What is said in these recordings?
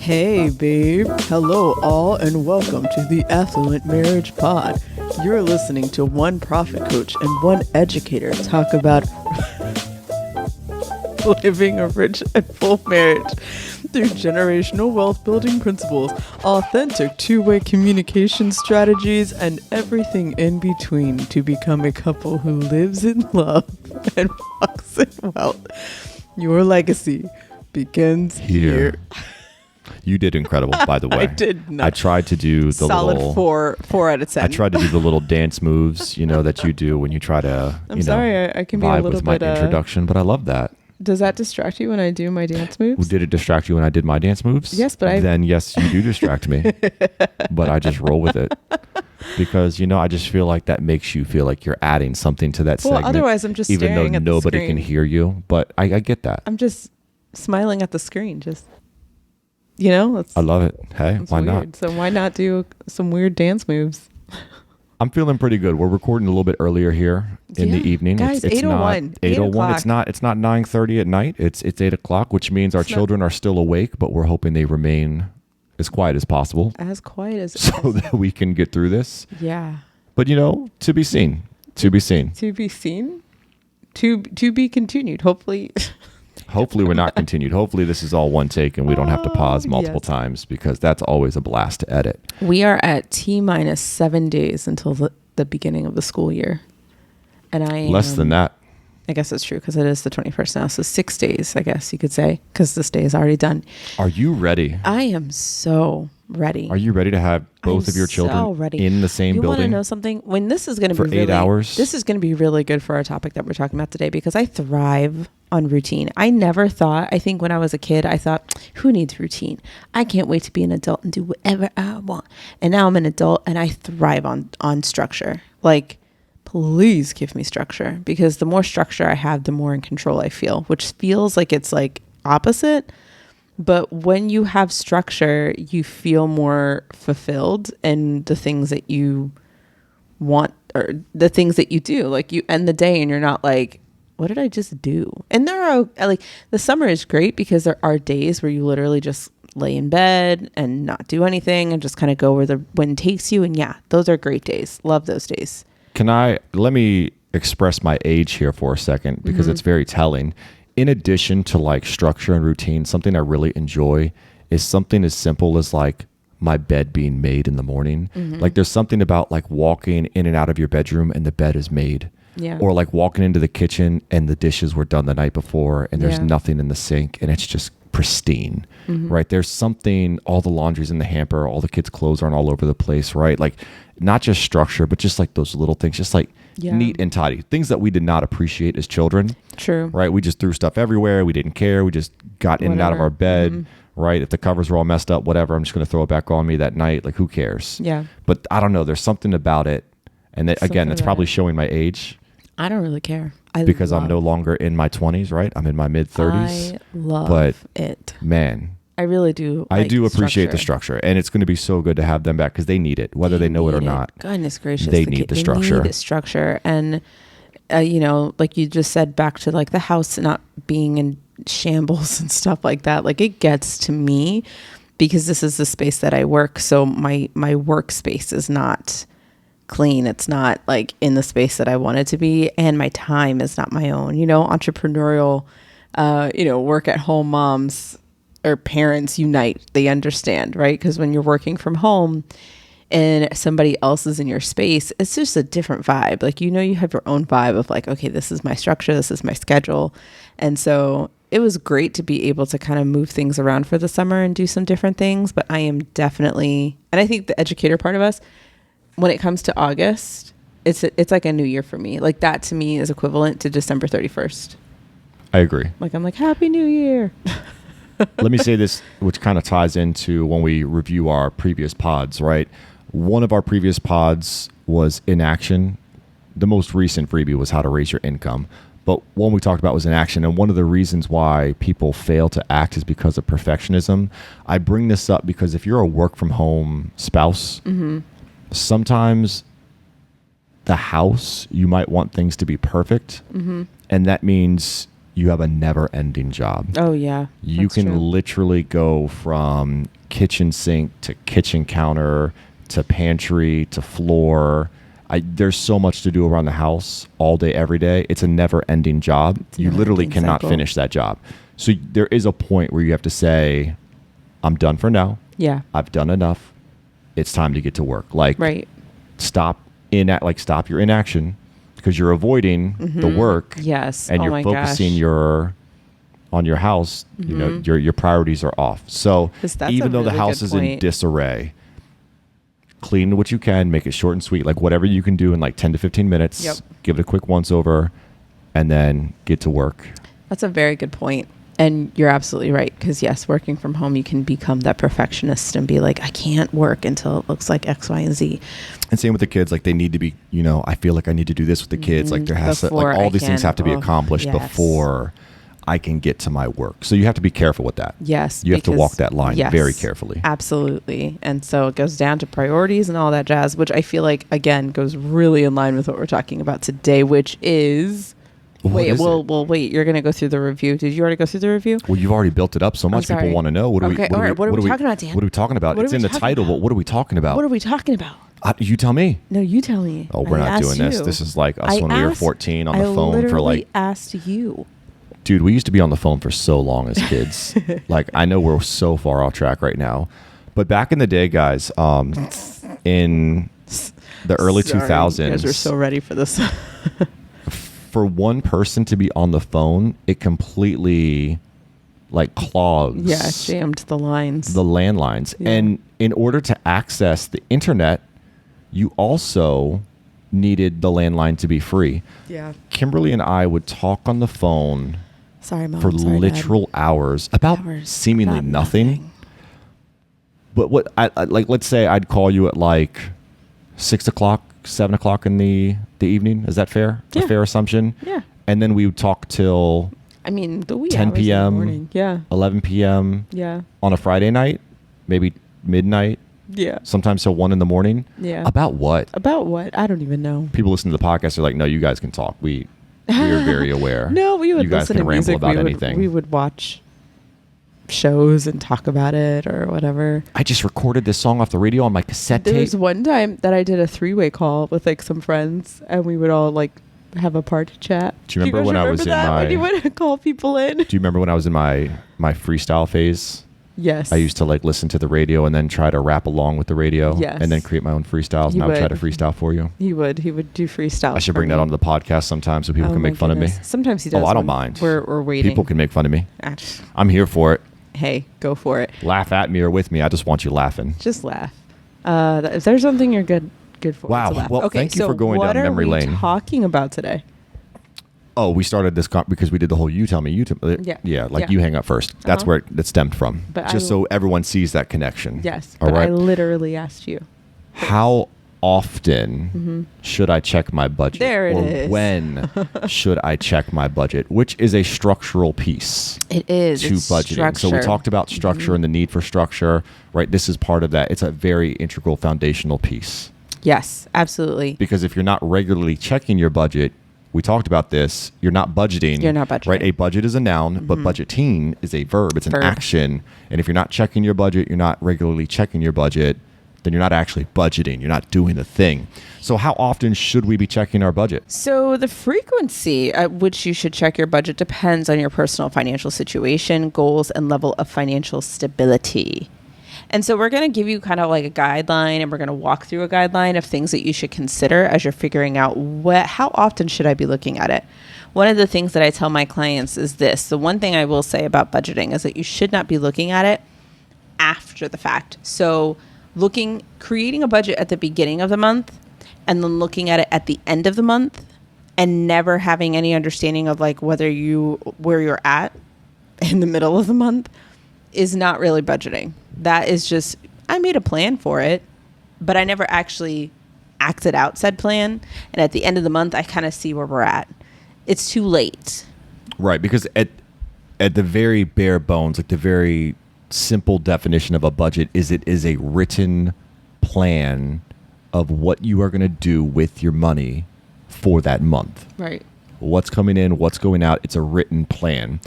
Hey, babe. Hello, all, and welcome to the Affluent Marriage Pod. You're listening to one profit coach and one educator talk about living a rich and full marriage through generational wealth building principles, authentic two-way communication strategies, and everything in between to become a couple who lives in love and walks in wealth. Your legacy begins here. You did incredible, by the way. I did not. I tried to do the solid little four out of 10. I tried to do the little dance moves, that you do when you try to, I'm sorry, I can be a vibe little with my bit introduction, but I love that. Does that distract you when I do my dance moves? Did it distract you when I did my dance moves? Yes, but then yes, you do distract me. But I just roll with it. Because, I just feel like that makes you feel like you're adding something to that segment. Otherwise I'm just even staring though at the nobody screen. can hear you. But I get that. I'm just smiling at the screen, just it's, I love it. Hey, why weird. not? So why not do some weird dance moves? I'm feeling pretty good. We're recording a little bit earlier here in the evening. Guys, it's 8:01. 8:01. It's not 9:30 at night. It's 8 o'clock, which means our children are still awake, but we're hoping they remain as quiet as possible. As quiet as so that we can get through this. Yeah. But to be seen. To be seen. To be seen. To be continued. Hopefully. Hopefully we're not continued. Hopefully this is all one take and we don't have to pause multiple times, because that's always a blast to edit. We are at T-minus 7 days until the beginning of the school year. And I am, less than that. I guess it's true because it is the 21st now. So 6 days, I guess you could say, because this day is already done. Are you ready? I am so ready. Are you ready to have both of your children in the same building? You want to know something? When this is going to be for 8 hours? This is going to be really good for our topic that we're talking about today, because I thrive on routine. I think when I was a kid, I thought, who needs routine? I can't wait to be an adult and do whatever I want. And now I'm an adult and I thrive on structure. Like, please give me structure, because the more structure I have, the more in control I feel, which feels like it's like opposite. But when you have structure, you feel more fulfilled in the things that you want, or the things that you do. Like, you end the day and you're not like, what did I just do? And there are, like, the summer is great because there are days where you literally just lay in bed and not do anything and just kind of go where the wind takes you. And yeah, those are great days. Love those days. Let me express my age here for a second, because it's very telling. In addition to like structure and routine, something I really enjoy is something as simple as like my bed being made in the morning. Like, there's something about like walking in and out of your bedroom and the bed is made. Yeah. Or like walking into the kitchen and the dishes were done the night before and there's nothing in the sink and it's just pristine, right? There's something, all the laundry's in the hamper, all the kids' clothes aren't all over the place, right? Like, not just structure, but just like those little things, just like neat and tidy. Things that we did not appreciate as children. True. Right? We just threw stuff everywhere. We didn't care. We just got in and out of our bed, right? If the covers were all messed up, whatever, I'm just going to throw it back on me that night. Like, who cares? Yeah. But I don't know. There's something about it. And that, again, it's probably showing my age. I don't really care. Because I'm no longer in my 20s, right? I'm in my mid 30s. I love it. Man, I really do. I do appreciate the structure, and it's going to be so good to have them back because they need it, whether they know it or not. Goodness gracious, they need the structure. They need structure, and like you just said, back to like the house not being in shambles and stuff like that. Like, it gets to me because this is the space that I work. So my workspace is not clean. It's not like in the space that I want it to be, and my time is not my own. Entrepreneurial, work at home moms or parents unite. They understand, right? Because when you're working from home and somebody else is in your space, it's just a different vibe. Like, you have your own vibe of like, okay, this is my structure, this is my schedule. And so it was great to be able to kind of move things around for the summer and do some different things. But I am definitely, and I think the educator part of us, when it comes to August, it's like a new year for me. Like, that to me is equivalent to December 31st. I agree. Like, I'm like, Happy New Year. Let me say this, which kind of ties into when we review our previous pods, right? One of our previous pods was inaction. The most recent freebie was how to raise your income. But one we talked about was inaction. And one of the reasons why people fail to act is because of perfectionism. I bring this up because if you're a work from home spouse, sometimes the house, you might want things to be perfect. And that means you have a never-ending job. Oh, yeah. You can literally go from kitchen sink to kitchen counter to pantry to floor. There's so much to do around the house all day, every day. It's a never-ending job. You literally cannot finish that job. So there is a point where you have to say, I'm done for now. Yeah. I've done enough. It's time to get to work. Like, right. Stop your inaction because you're avoiding the work. Yes. And you're focusing on your house. You know, your priorities are off. So even though the house is in disarray, clean what you can, make it short and sweet, like whatever you can do in like 10 to 15 minutes. Yep. Give it a quick once over and then get to work. That's a very good point. And you're absolutely right. Because yes, working from home, you can become that perfectionist and be like, I can't work until it looks like X, Y, and Z. And same with the kids. Like they need to be, you know, I feel like I need to do this with the kids. Like there has to, like all these things have to be accomplished before I can get to my work. So you have to be careful with that. Yes. You have to walk that line very carefully. Absolutely. And so it goes down to priorities and all that jazz, which I feel like, again, goes really in line with what we're talking about today, which is... Wait, you're going to go through the review. Did you already go through the review? Well, you've already built it up so much. People want to know. What are we talking about, Dan? What are we talking about? It's in the title, but what are we talking about? What are we talking about? You tell me. No, you tell me. Oh, we're not doing this. This is like us when we were 14 on the phone for like... I asked you. Dude, we used to be on the phone for so long as kids. Like, I know we're so far off track right now. But back in the day, guys, in the early 2000s... You guys are so ready for this. For one person to be on the phone, it completely, like, clogs... Yeah, jammed the lines. The landlines. Yeah. And in order to access the internet, you also... needed the landline to be free. Yeah. Kimberly and I would talk on the phone for literal hours about seemingly nothing. But what like let's say I'd call you at like 6 o'clock, 7 o'clock in the evening. Is that fair? Yeah. A fair assumption? Yeah. And then we would talk till the wee 10 hours p.m. in the morning. Yeah. 11 p.m. Yeah. On a Friday night, maybe midnight. Yeah. Sometimes till 1 a.m. Yeah. About what? I don't even know. People listen to the podcast are like, no, you guys can talk. We're very aware. No, we would you guys listen can to ramble music. about anything. We would watch shows and talk about it or whatever. I just recorded this song off the radio on my cassette tape. There was one time that I did a 3-way call with like some friends and we would all like have a party chat. Do you remember when I was in my... when you would call people in? Do you remember when I was in my freestyle phase? Yes. I used to like listen to the radio and then try to rap along with the radio. Yes. And then create my own freestyles. And I would try to freestyle for you. He would do freestyles. I should bring that onto the podcast sometime so people can make fun of me. Sometimes he does. Oh, I don't mind. We're waiting. People can make fun of me. I'm here for it. Hey, go for it. Laugh at me or with me. I just want you laughing. Just laugh. If there's something you're good for. Wow. Well, okay, thank you for going down memory lane. What are we talking about today? Oh, we started this because we did the whole you tell me. You hang up first. That's where it stemmed from. But so everyone sees that connection. Yes. All right. I literally asked you. How often should I check my budget? There it is. When should I check my budget? Which is a structural piece. It is. To budgeting. Structure. So we talked about structure and the need for structure, right? This is part of that. It's a very integral foundational piece. Yes, absolutely. Because if you're not regularly checking your budget, we talked about this. You're not budgeting. Right? A budget is a noun, but budgeting is a verb. It's an action. And if you're not checking your budget, you're not regularly checking your budget, then you're not actually budgeting. You're not doing the thing. So how often should we be checking our budget? So the frequency at which you should check your budget depends on your personal financial situation, goals, and level of financial stability. And so we're going to give you kind of like a guideline, and we're going to walk through a guideline of things that you should consider as you're figuring out how often should I be looking at it. One of the things that I tell my clients is this. The one thing I will say about budgeting is that you should not be looking at it after the fact. So creating a budget at the beginning of the month and then looking at it at the end of the month and never having any understanding of like where you're at in the middle of the month is not really budgeting. That is just, I made a plan for it, but I never actually acted out said plan. And at the end of the month, I kind of see where we're at. It's too late. Right. Because at the very bare bones, like the very simple definition of a budget is it is a written plan of what you are going to do with your money for that month. Right. What's coming in, what's going out. It's a written plan.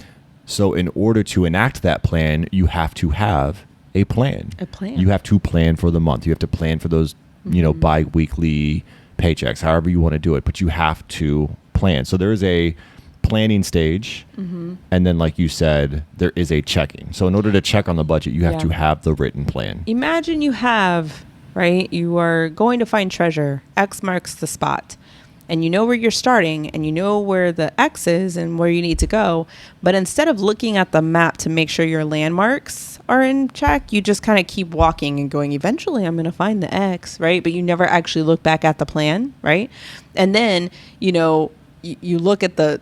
So in order to enact that plan, you have to have a plan. A plan. You have to plan for the month. You have to plan for those, bi-weekly paychecks, however you want to do it, but you have to plan. So there is a planning stage. And then, like you said, there is a checking. So in order to check on the budget, you have to have the written plan. Imagine you have, right? You are going to find treasure. X marks the spot. And you know where you're starting and you know where the X is and where you need to go. But instead of looking at the map to make sure your landmarks are in check, you just kind of keep walking and going, eventually I'm going to find the X, right? But you never actually look back at the plan, right? And then, you look at the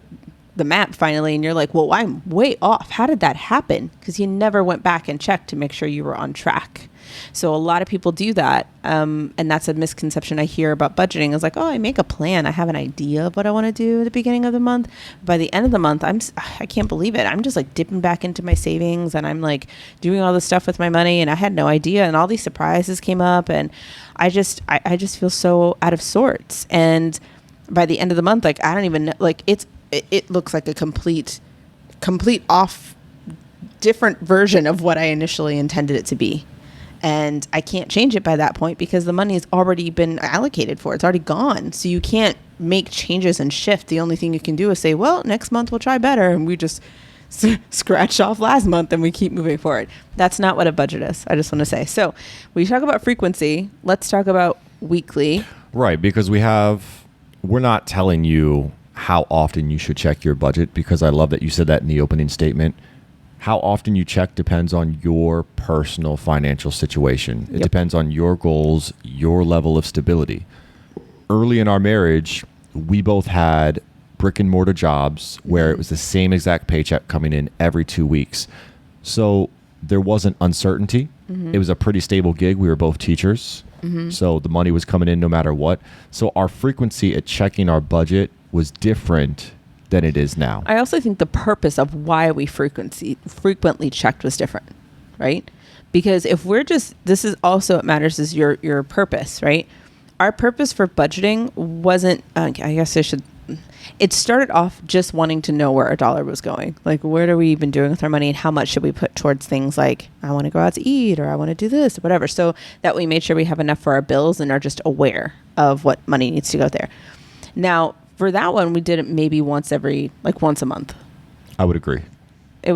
map finally and you're like, well, I'm way off. How did that happen? Because you never went back and checked to make sure you were on track. So a lot of people do that. And that's a misconception I hear about budgeting. It's like, oh, I make a plan. I have an idea of what I want to do at the beginning of the month. By the end of the month, I can't believe it. I'm just like dipping back into my savings and I'm like doing all this stuff with my money and I had no idea. And all these surprises came up and I just feel so out of sorts. And by the end of the month, like, I don't even know, like it looks like a complete off different version of what I initially intended it to be. And I can't change it by that point because the money has already been allocated for. It's already gone. So you can't make changes and shift. The only thing you can do is say, well, next month we'll try better. And we just scratch off last month and we keep moving forward. That's not what a budget is. I just want to say. So we talk about frequency. Let's talk about weekly. Right. Because we're not telling you how often you should check your budget, because I love that you said that in the opening statement. How often you check depends on your personal financial situation. It depends on your goals, your level of stability. Early in our marriage, we both had brick and mortar jobs where it was the same exact paycheck coming in every 2 weeks. So there wasn't uncertainty. It was a pretty stable gig. We were both teachers. So the money was coming in no matter what. So our frequency at checking our budget was different than it is now. I also think the purpose of why we frequently checked was different, right? Because if we're this is also what matters is your purpose, right? Our purpose for budgeting wasn't, it started off just wanting to know where our dollar was going. Like, what are we even doing with our money and how much should we put towards things like, I want to go out to eat or I want to do this or whatever. So that we made sure we have enough for our bills and are just aware of what money needs to go there. Now, for that one, we did it maybe once a month. I would agree. We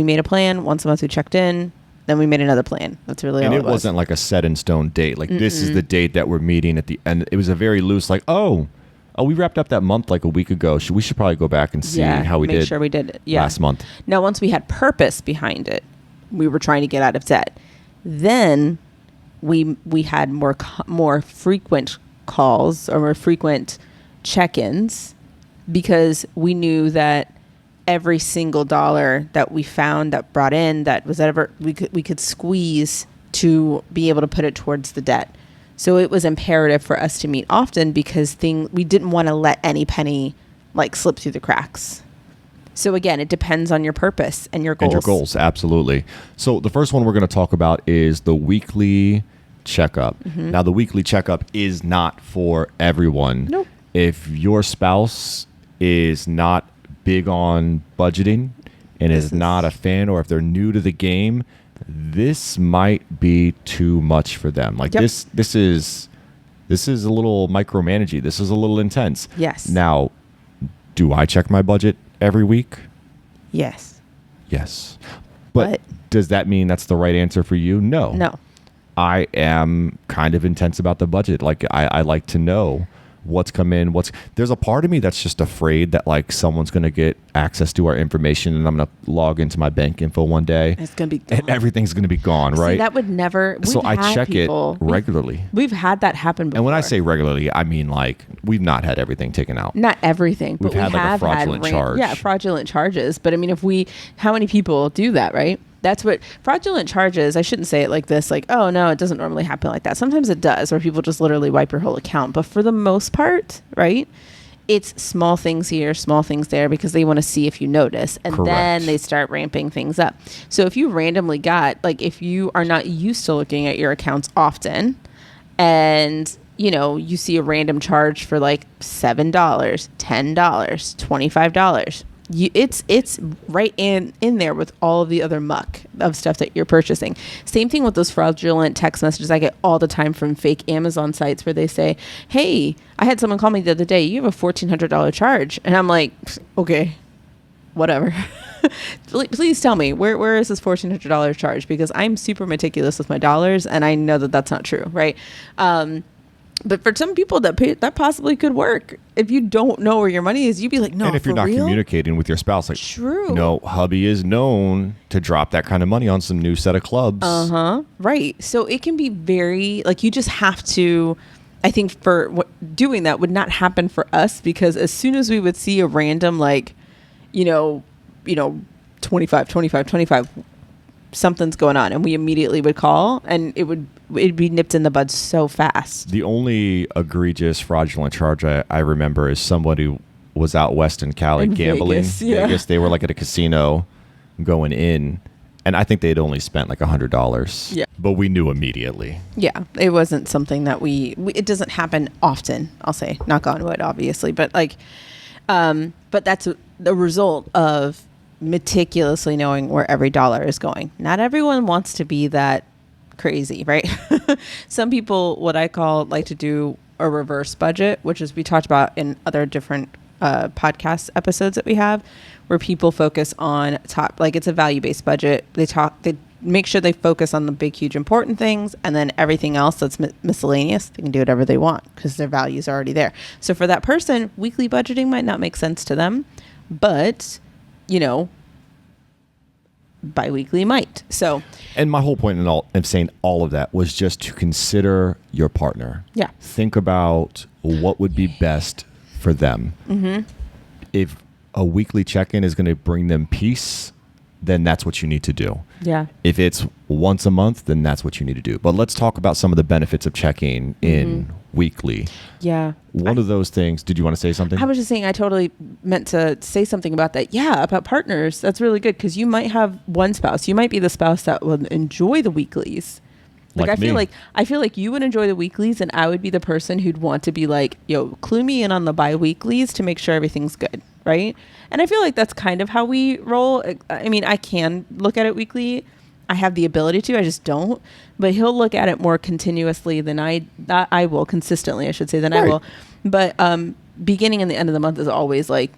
made a plan. Once a month we checked in. Then we made another plan. That's really all it was. And it wasn't like a set in stone date. Like, this is the date that we're meeting at the end. It was a very loose, like, oh, we wrapped up that month like a week ago. We should probably go back and see how we did. Make sure we did it. Yeah. Last month. Now, once we had purpose behind it, we were trying to get out of debt. Then we had more frequent calls or more frequent check-ins because we knew that every single dollar that we found that brought in that was ever we could squeeze to be able to put it towards the debt. So it was imperative for us to meet often because we didn't want to let any penny like slip through the cracks. So again, it depends on your purpose and your goals. And your goals, absolutely. So the first one we're going to talk about is the weekly checkup. Now, the weekly checkup is not for everyone. Nope. If your spouse is not big on budgeting and is not a fan, or if they're new to the game, this might be too much for them. Like this is a little micromanaging. This is a little intense. Yes. Now, do I check my budget every week? Yes. Yes. But does that mean that's the right answer for you? No. No. I am kind of intense about the budget. Like I like to know what's come in, there's a part of me that's just afraid that like someone's going to get access to our information and I'm going to log into my bank info one day. It's going to be gone. And everything's going to be gone, right? See, that would never. So I check it regularly. We've had that happen before. And when I say regularly, I mean like we've not had everything taken out. Not everything, but we've had like a fraudulent charge. Yeah, fraudulent charges. But I mean, how many people do that, right? That's what fraudulent charges. I shouldn't say it like this, like, oh no, it doesn't normally happen like that. Sometimes it does, where people just literally wipe your whole account. But for the most part, right, it's small things here, small things there, because they want to see if you notice. And then they start ramping things up. So if you randomly if you are not used to looking at your accounts often and, you see a random charge for like $7, $10, $25, It's right in there with all of the other muck of stuff that you're purchasing. Same thing with those fraudulent text messages I get all the time from fake Amazon sites where they say, hey, I had someone call me the other day, you have a $1,400 charge. And I'm like, okay, whatever. Please tell me, where is this $1,400 charge? Because I'm super meticulous with my dollars, and I know that that's not true, right? But for some people, that possibly could work. If you don't know where your money is, you'd be like, no, and if you're not communicating with your spouse, like, true. No, hubby is known to drop that kind of money on some new set of clubs. Right. So it can be very, like, you just have to, I think doing that would not happen for us, because as soon as we would see a random, like, 25, something's going on, and we immediately would call, and it'd be nipped in the bud so fast. The only egregious fraudulent charge I remember is somebody was out west in Cali gambling. Vegas. They were like at a casino going in, and I think they'd only spent like $100. Yeah. But we knew immediately. Yeah. It wasn't something that it doesn't happen often, I'll say. Knock on wood, obviously. But like, but that's the result of meticulously knowing where every dollar is going. Not everyone wants to be that crazy, right? Some people, what I call, like to do a reverse budget, which is we talked about in other different podcast episodes that we have, where people focus on like it's a value-based budget. They make sure they focus on the big, huge, important things, and then everything else that's miscellaneous, they can do whatever they want because their values are already there. So for that person, weekly budgeting might not make sense to them, but bi-weekly might. So, and my whole point in saying all of that was just to consider your partner. Yeah. Think about what would be best for them. Mm-hmm. If a weekly check-in is going to bring them peace, then that's what you need to do. Yeah. If it's once a month, then that's what you need to do. But let's talk about some of the benefits of checking in weekly. Yeah. One of those things, did you want to say something? I was just saying, I totally meant to say something about that. Yeah, about partners. That's really good, because you might have one spouse. You might be the spouse that will enjoy the weeklies. Like I feel like you would enjoy the weeklies, and I would be the person who'd want to be like, clue me in on the bi-weeklies to make sure everything's good, right? And I feel like that's kind of how we roll. I mean, I can look at it weekly. I have the ability to, I just don't. But he'll look at it more continuously than I will, consistently, I should say, than I will. But beginning and the end of the month is always like,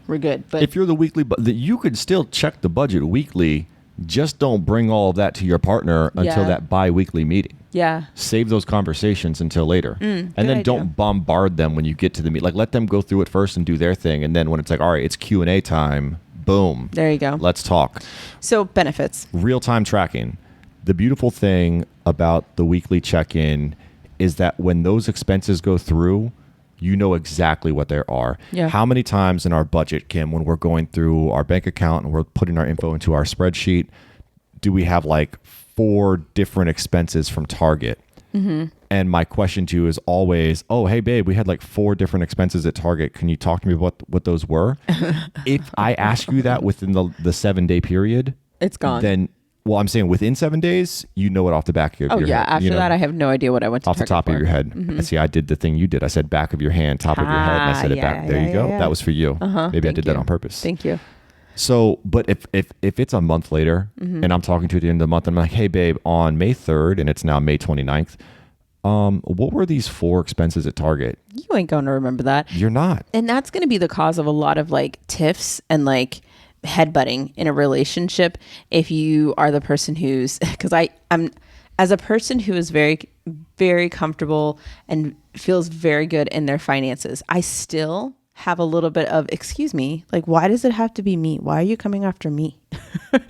we're good. But if you're the weekly, you could still check the budget weekly. Just don't bring all of that to your partner until that bi-weekly meeting. Yeah. Save those conversations until later. And then don't bombard them when you get to the meet. Like, let them go through it first and do their thing. And then when it's like, all right, it's Q&A time, boom. There you go. Let's talk. So benefits. Real-time tracking. The beautiful thing about the weekly check-in is that when those expenses go through, you know exactly what there are. Yeah. How many times in our budget, Kim, when we're going through our bank account and we're putting our info into our spreadsheet, do we have like 4 different expenses from Target? Mm-hmm. And my question to you is always, oh, hey, babe, we had like 4 different expenses at Target. Can you talk to me about what those were? If I ask you that within the 7-day period, it's gone. Then, well, I'm saying within 7 days, you know it off the back of your head. Oh, yeah. After that, I have no idea what I went to off the top of your head. Mm-hmm. See, I did the thing you did. I said back of your hand, top of your head, and I said it back. There you go. That was for you. Maybe I did that on purpose. Thank you. So, but if it's a month later and I'm talking to you at the end of the month, I'm like, hey, babe, on May 3rd, and it's now May 29th, what were these 4 expenses at Target? You ain't going to remember that. You're not. And that's going to be the cause of a lot of like tiffs and like headbutting in a relationship. If you are the person who's, because I'm as a person who is very, very comfortable and feels very good in their finances, I still have a little bit of, excuse me, like, why does it have to be me? Why are you coming after me?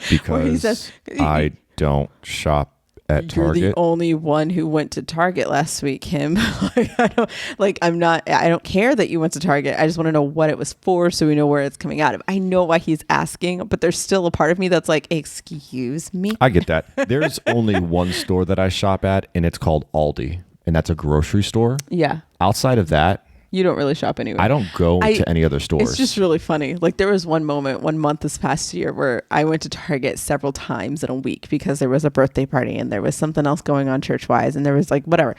Because I don't shop at Target. You're the only one who went to Target last week, Kim. I don't care that you went to Target. I just want to know what it was for, so we know where it's coming out of. I know why he's asking, but there's still a part of me that's like, excuse me. I get that. There's only one store that I shop at, and it's called Aldi, and that's a grocery store. Yeah. Outside of that, you don't really shop anywhere. I don't go to any other stores. It's just really funny. Like, there was one month this past year where I went to Target several times in a week because there was a birthday party and there was something else going on church-wise, and there was like whatever.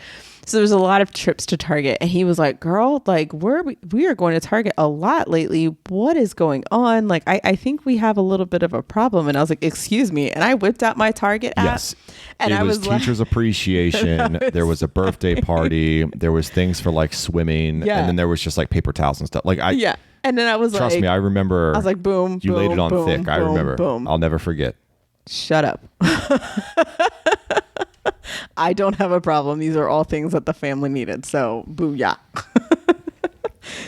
So there's a lot of trips to Target, and he was like, girl, like we are going to Target a lot lately. What is going on? Like, I think we have a little bit of a problem. And I was like, excuse me. And I whipped out my Target app. Yes. And it was teachers appreciation. There was a birthday party. There was things for like swimming. Yeah. And then there was just like paper towels and stuff. Like yeah. And then I was trust me, I remember. I was like, boom, you boom, laid it on boom, thick. Boom, I remember. Boom. I'll never forget. Shut up. I don't have a problem. These are all things that the family needed. So booyah.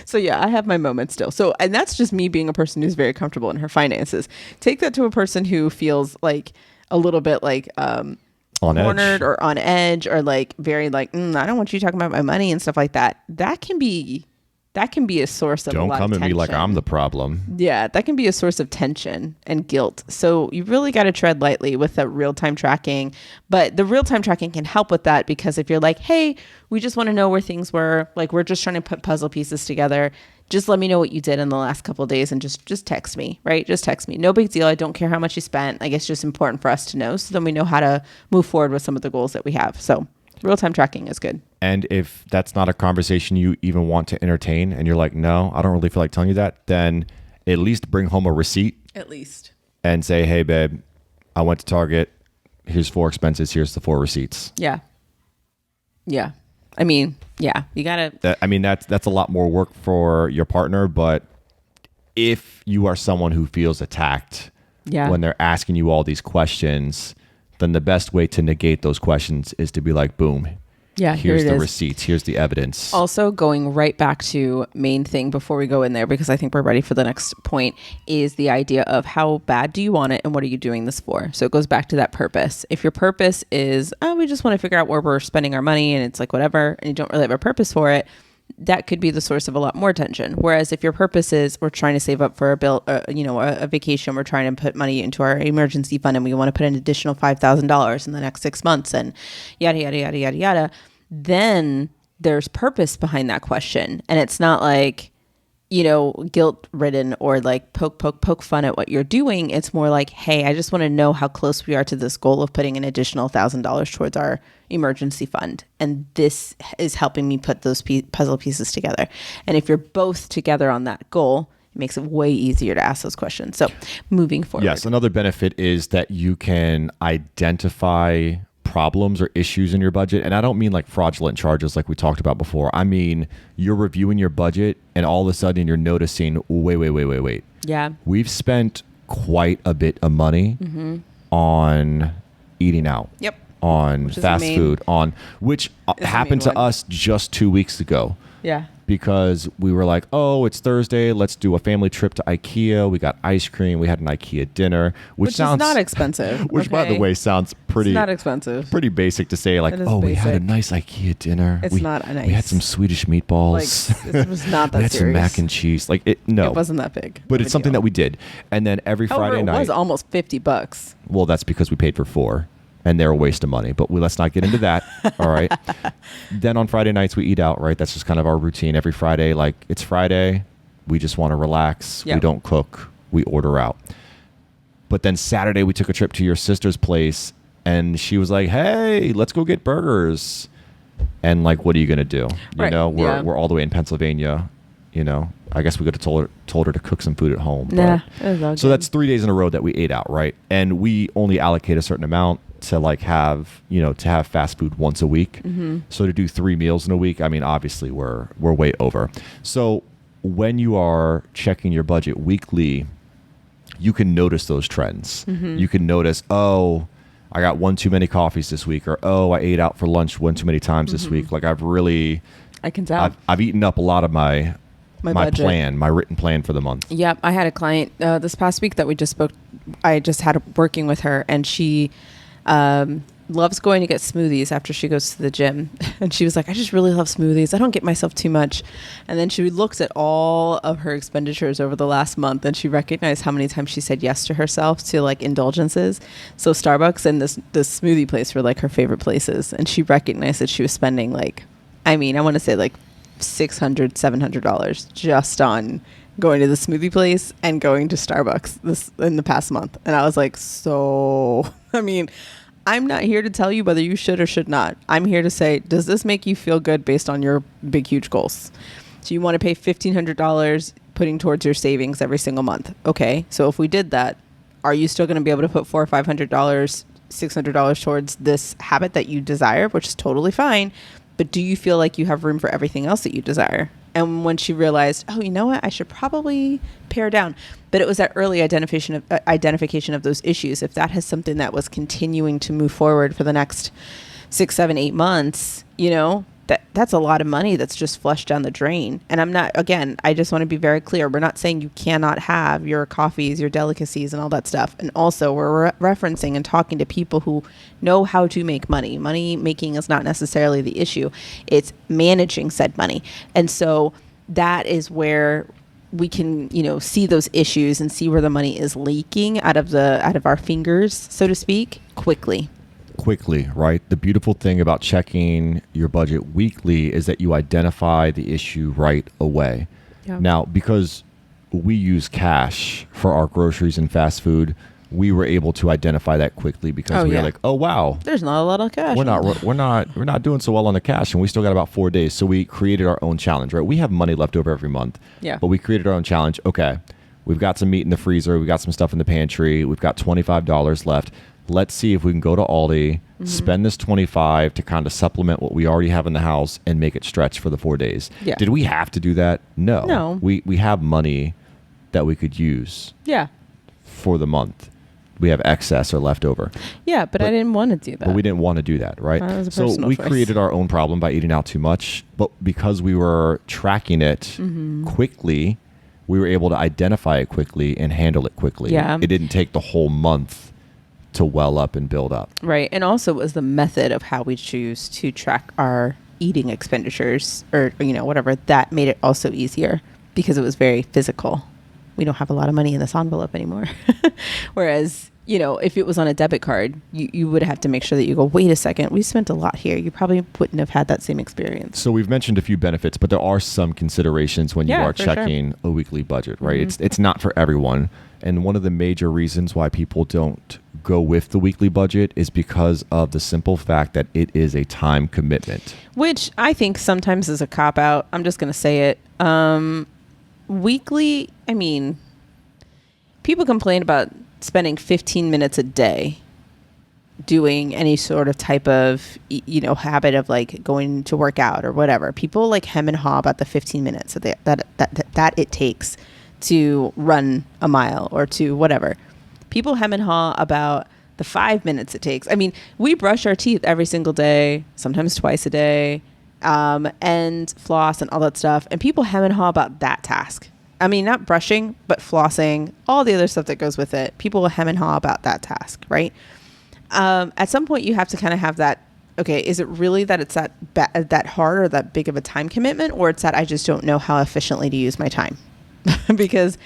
So yeah, I have my moments still. So, and that's just me being a person who's very comfortable in her finances. Take that to a person who feels like a little bit like cornered or on edge, or like very like, I don't want you talking about my money and stuff like that. That can be a source of a lot of tension. Don't come at me like I'm the problem. Yeah, that can be a source of tension and guilt. So you really got to tread lightly with that real-time tracking. But the real-time tracking can help with that, because if you're like, hey, we just want to know where things were, like we're just trying to put puzzle pieces together, just let me know what you did in the last couple of days and just text me, right? Just text me. No big deal. I don't care how much you spent. I guess it's just important for us to know, so then we know how to move forward with some of the goals that we have. So real-time tracking is good. And if that's not a conversation you even want to entertain, and you're like, no, I don't really feel like telling you that, then at least bring home a receipt. At least. And say, hey, babe, I went to Target. Here's 4 expenses. Here's the 4 receipts. Yeah. Yeah. I mean, yeah, you got to. That's a lot more work for your partner. But if you are someone who feels attacked when they're asking you all these questions, then the best way to negate those questions is to be like, boom. Yeah, here's the receipts. Here's the evidence. Also, going right back to main thing before we go in there, because I think we're ready for the next point, is the idea of how bad do you want it and what are you doing this for? So it goes back to that purpose. If your purpose is, we just want to figure out where we're spending our money and it's like whatever, and you don't really have a purpose for it, that could be the source of a lot more tension. Whereas if your purpose is we're trying to save up for a bill, a vacation, we're trying to put money into our emergency fund and we want to put an additional $5,000 in the next 6 months and yada, yada, yada, yada, yada, then there's purpose behind that question. And it's not like, guilt ridden or like poke fun at what you're doing. It's more like, hey, I just want to know how close we are to this goal of putting an additional $1,000 towards our emergency fund. And this is helping me put those puzzle pieces together. And if you're both together on that goal, it makes it way easier to ask those questions. So moving forward. Yes. Another benefit is that you can identify problems or issues in your budget. And I don't mean like fraudulent charges like we talked about before. I mean, you're reviewing your budget and all of a sudden you're noticing, wait. Yeah. We've spent quite a bit of money on eating out. Yep. On fast food, which happened to us just 2 weeks ago. Yeah. Because we were like, oh, it's Thursday. Let's do a family trip to IKEA. We got ice cream. We had an IKEA dinner, which sounds is not expensive. Which, by the way, sounds pretty. It's not expensive. Pretty basic to say, like, oh, we had a nice IKEA dinner. It's not nice. We had some Swedish meatballs. Like, it was not that we had serious. some mac and cheese. Like, it wasn't that big. But it's something that we did, and then every Friday night. It was almost $50. Well, that's because we paid for 4. And they're a waste of money, but let's not get into that. All right. Then on Friday nights, we eat out, right? That's just kind of our routine. Every Friday, like it's Friday, we just want to relax. Yep. We don't cook. We order out. But then Saturday, we took a trip to your sister's place and she was like, hey, let's go get burgers. And like, what are you going to do? We're all the way in Pennsylvania. I guess we could have told her to cook some food at home. So that's 3 days in a row that we ate out, right? And we only allocate a certain amount to like have fast food once a week. Mm-hmm. So to do 3 meals in a week, I mean, obviously we're way over. So when you are checking your budget weekly, you can notice those trends. Mm-hmm. You can notice, oh, I got 1 too many coffees this week, or oh, I ate out for lunch 1 too many times this week. Like I can tell. I've eaten up a lot of my plan, my written plan for the month. Yep. I had a client this past week that we just spoke. I just had working with her, and she loves going to get smoothies after she goes to the gym. And she was like, I just really love smoothies. I don't get myself too much. And then she looks at all of her expenditures over the last month, and she recognized how many times she said yes to herself to like indulgences. So Starbucks and this smoothie place were like her favorite places. And she recognized that she was spending I want to say like $600, $700 just on going to the smoothie place and going to Starbucks in the past month. And I was like, I'm not here to tell you whether you should or should not. I'm here to say, does this make you feel good based on your big, huge goals? So you want to pay $1,500 putting towards your savings every single month. Okay. So if we did that, are you still going to be able to put $400 or $500, $600 towards this habit that you desire, which is totally fine. But do you feel like you have room for everything else that you desire? And when she realized, oh, you know what, I should probably pare down. But it was that early identification of those issues. If that has something that was continuing to move forward for the next 6, 7, 8 months, you know, that's a lot of money that's just flushed down the drain. And I'm not, again, I just want to be very clear. We're not saying you cannot have your coffees, your delicacies, and all that stuff. And also we're referencing and talking to people who know how to make money. Money making is not necessarily the issue. It's managing said money. And so that is where we can, you know, see those issues and see where the money is leaking out of our fingers, so to speak, quickly, right? The beautiful thing about checking your budget weekly is that you identify the issue right away. Yeah. Now, because we use cash for our groceries and fast food, we were able to identify that quickly because we were like, oh wow, there's not a lot of cash. We're not doing so well on the cash, and we still got about 4 days. So we created our own challenge, right? We have money left over every month. Yeah. But we created our own challenge. Okay, we've got some meat in the freezer, we've got some stuff in the pantry, we've got $25 left. Let's see if we can go to Aldi, spend this $25 to kind of supplement what we already have in the house and make it stretch for the 4 days. Yeah. Did we have to do that? No. We have money that we could use. Yeah. For the month. We have excess or leftover. Yeah, but I didn't want to do that. But we didn't want to do that, right? That was a so we choice. Created our own problem by eating out too much, but because we were tracking it quickly, we were able to identify it quickly and handle it quickly. Yeah. It didn't take the whole month to well up and build up. Right. And also it was the method of how we choose to track our eating expenditures or, you know, whatever, that made it also easier because it was very physical. We don't have a lot of money in this envelope anymore. Whereas, you know, if it was on a debit card, you would have to make sure that you go, wait a second, we spent a lot here. You probably wouldn't have had that same experience. So we've mentioned a few benefits, but there are some considerations when you are checking a weekly budget, right? It's not for everyone. And one of the major reasons why people don't go with the weekly budget is because of the simple fact that it is a time commitment. Which I think sometimes is a cop-out. I'm just going to say it. Weekly, I mean, people complain about spending 15 minutes a day doing any sort of type of, you know, habit of like going to work out or whatever. People like hem and haw about the 15 minutes that it takes to run a mile or to whatever. People hem and haw about the 5 minutes it takes. I mean, we brush our teeth every single day, sometimes twice a day, and floss and all that stuff. And people hem and haw about that task. I mean, not brushing, but flossing, all the other stuff that goes with it. People will hem and haw about that task, right? At some point, you have to kind of have that, okay, is it really that it's that hard or that big of a time commitment, or it's that I just don't know how efficiently to use my time? Because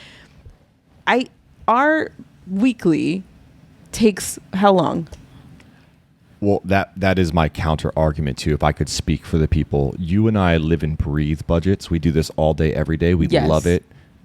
our weekly takes how long? Well, that is my counter argument too. If I could speak for the people, you and I live and breathe budgets. We do this all day, every day. We love it.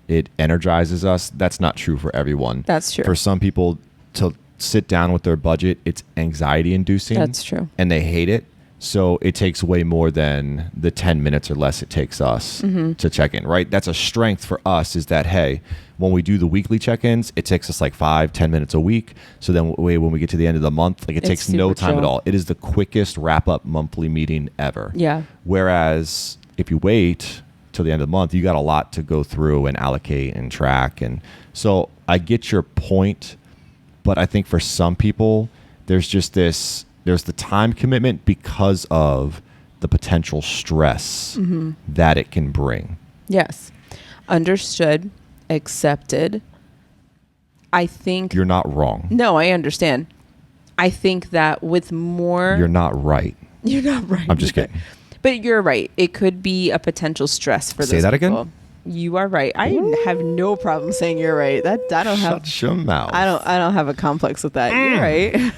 It energizes us. That's not true for everyone. That's true. For some people to sit down with their budget, it's anxiety inducing. That's true. And they hate it. So it takes way more than the 10 minutes or less it takes us to check in, right? That's a strength for us is that, hey, when we do the weekly check-ins, it takes us like 5-10 minutes a week. So then when we get to the end of the month, like it takes no time at all. It is the quickest wrap-up monthly meeting ever. Yeah. Whereas if you wait till the end of the month, you got a lot to go through and allocate and track. And so I get your point, but I think for some people, there's the time commitment because of the potential stress that it can bring. Yes. Understood. Accepted. I think... You're not wrong. No, I understand. I think that with more... You're not right. You're not right. I'm just kidding. But you're right. It could be a potential stress for those people. Say that again? You are right. I have no problem saying you're right. I don't have... Shut your mouth. I don't have a complex with that. You're right.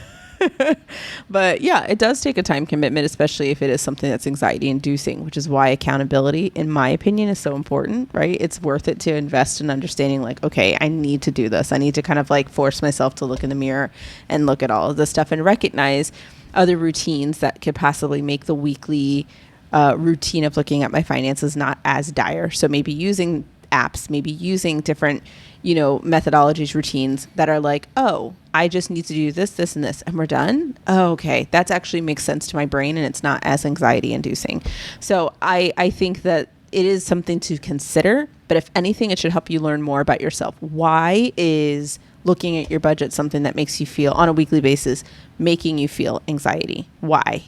But yeah, it does take a time commitment, especially if it is something that's anxiety inducing, which is why accountability, in my opinion, is so important, right? It's worth it to invest in understanding like, okay, I need to do this. I need to kind of like force myself to look in the mirror and look at all of this stuff and recognize other routines that could possibly make the weekly routine of looking at my finances not as dire. So maybe using apps, maybe using different, methodologies, routines that are like, oh, I just need to do this, this, and this, and we're done. Oh, okay. That actually makes sense to my brain and it's not as anxiety inducing. So I think that it is something to consider, but if anything, it should help you learn more about yourself. Why is looking at your budget something that makes you feel on a weekly basis, making you feel anxiety? Why?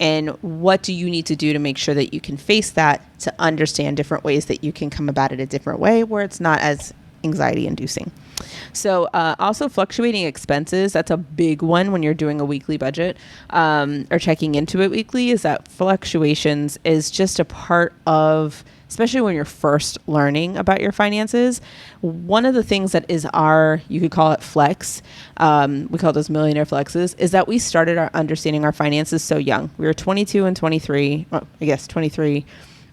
And what do you need to do to make sure that you can face that, to understand different ways that you can come about it a different way where it's not as anxiety inducing. So also fluctuating expenses, that's a big one when you're doing a weekly budget or checking into it weekly, is that fluctuations is just a part of, especially when you're first learning about your finances. One of the things that is you could call it flex, we call those millionaire flexes, is that we started our understanding our finances so young. We were 22 and 23, 23,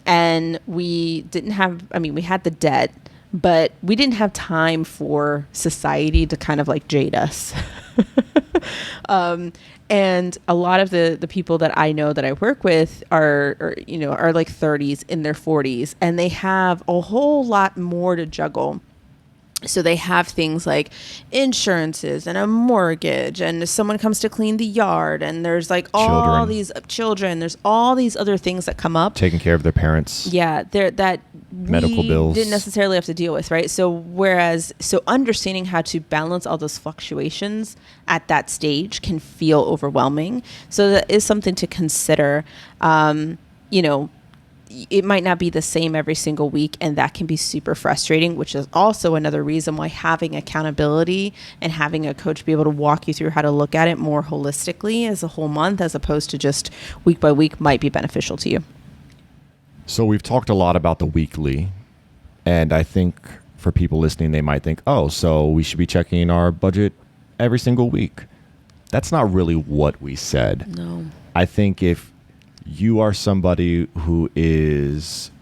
and we didn't have, we had the debt, but we didn't have time for society to kind of like jade us. And a lot of the people that I know that I work with are like 30s, in their 40s, and they have a whole lot more to juggle. So they have things like insurances and a mortgage, and if someone comes to clean the yard, and there's like all these children, there's all these other things that come up. Taking care of their parents. Yeah, that medical bills didn't necessarily have to deal with, right? So understanding how to balance all those fluctuations at that stage can feel overwhelming. So that is something to consider. It might not be the same every single week, and that can be super frustrating, which is also another reason why having accountability and having a coach be able to walk you through how to look at it more holistically as a whole month, as opposed to just week by week, might be beneficial to you. So we've talked a lot about the weekly, and I think for people listening, they might think, oh, so we should be checking our budget every single week. That's not really what we said. No. I think if you are somebody who is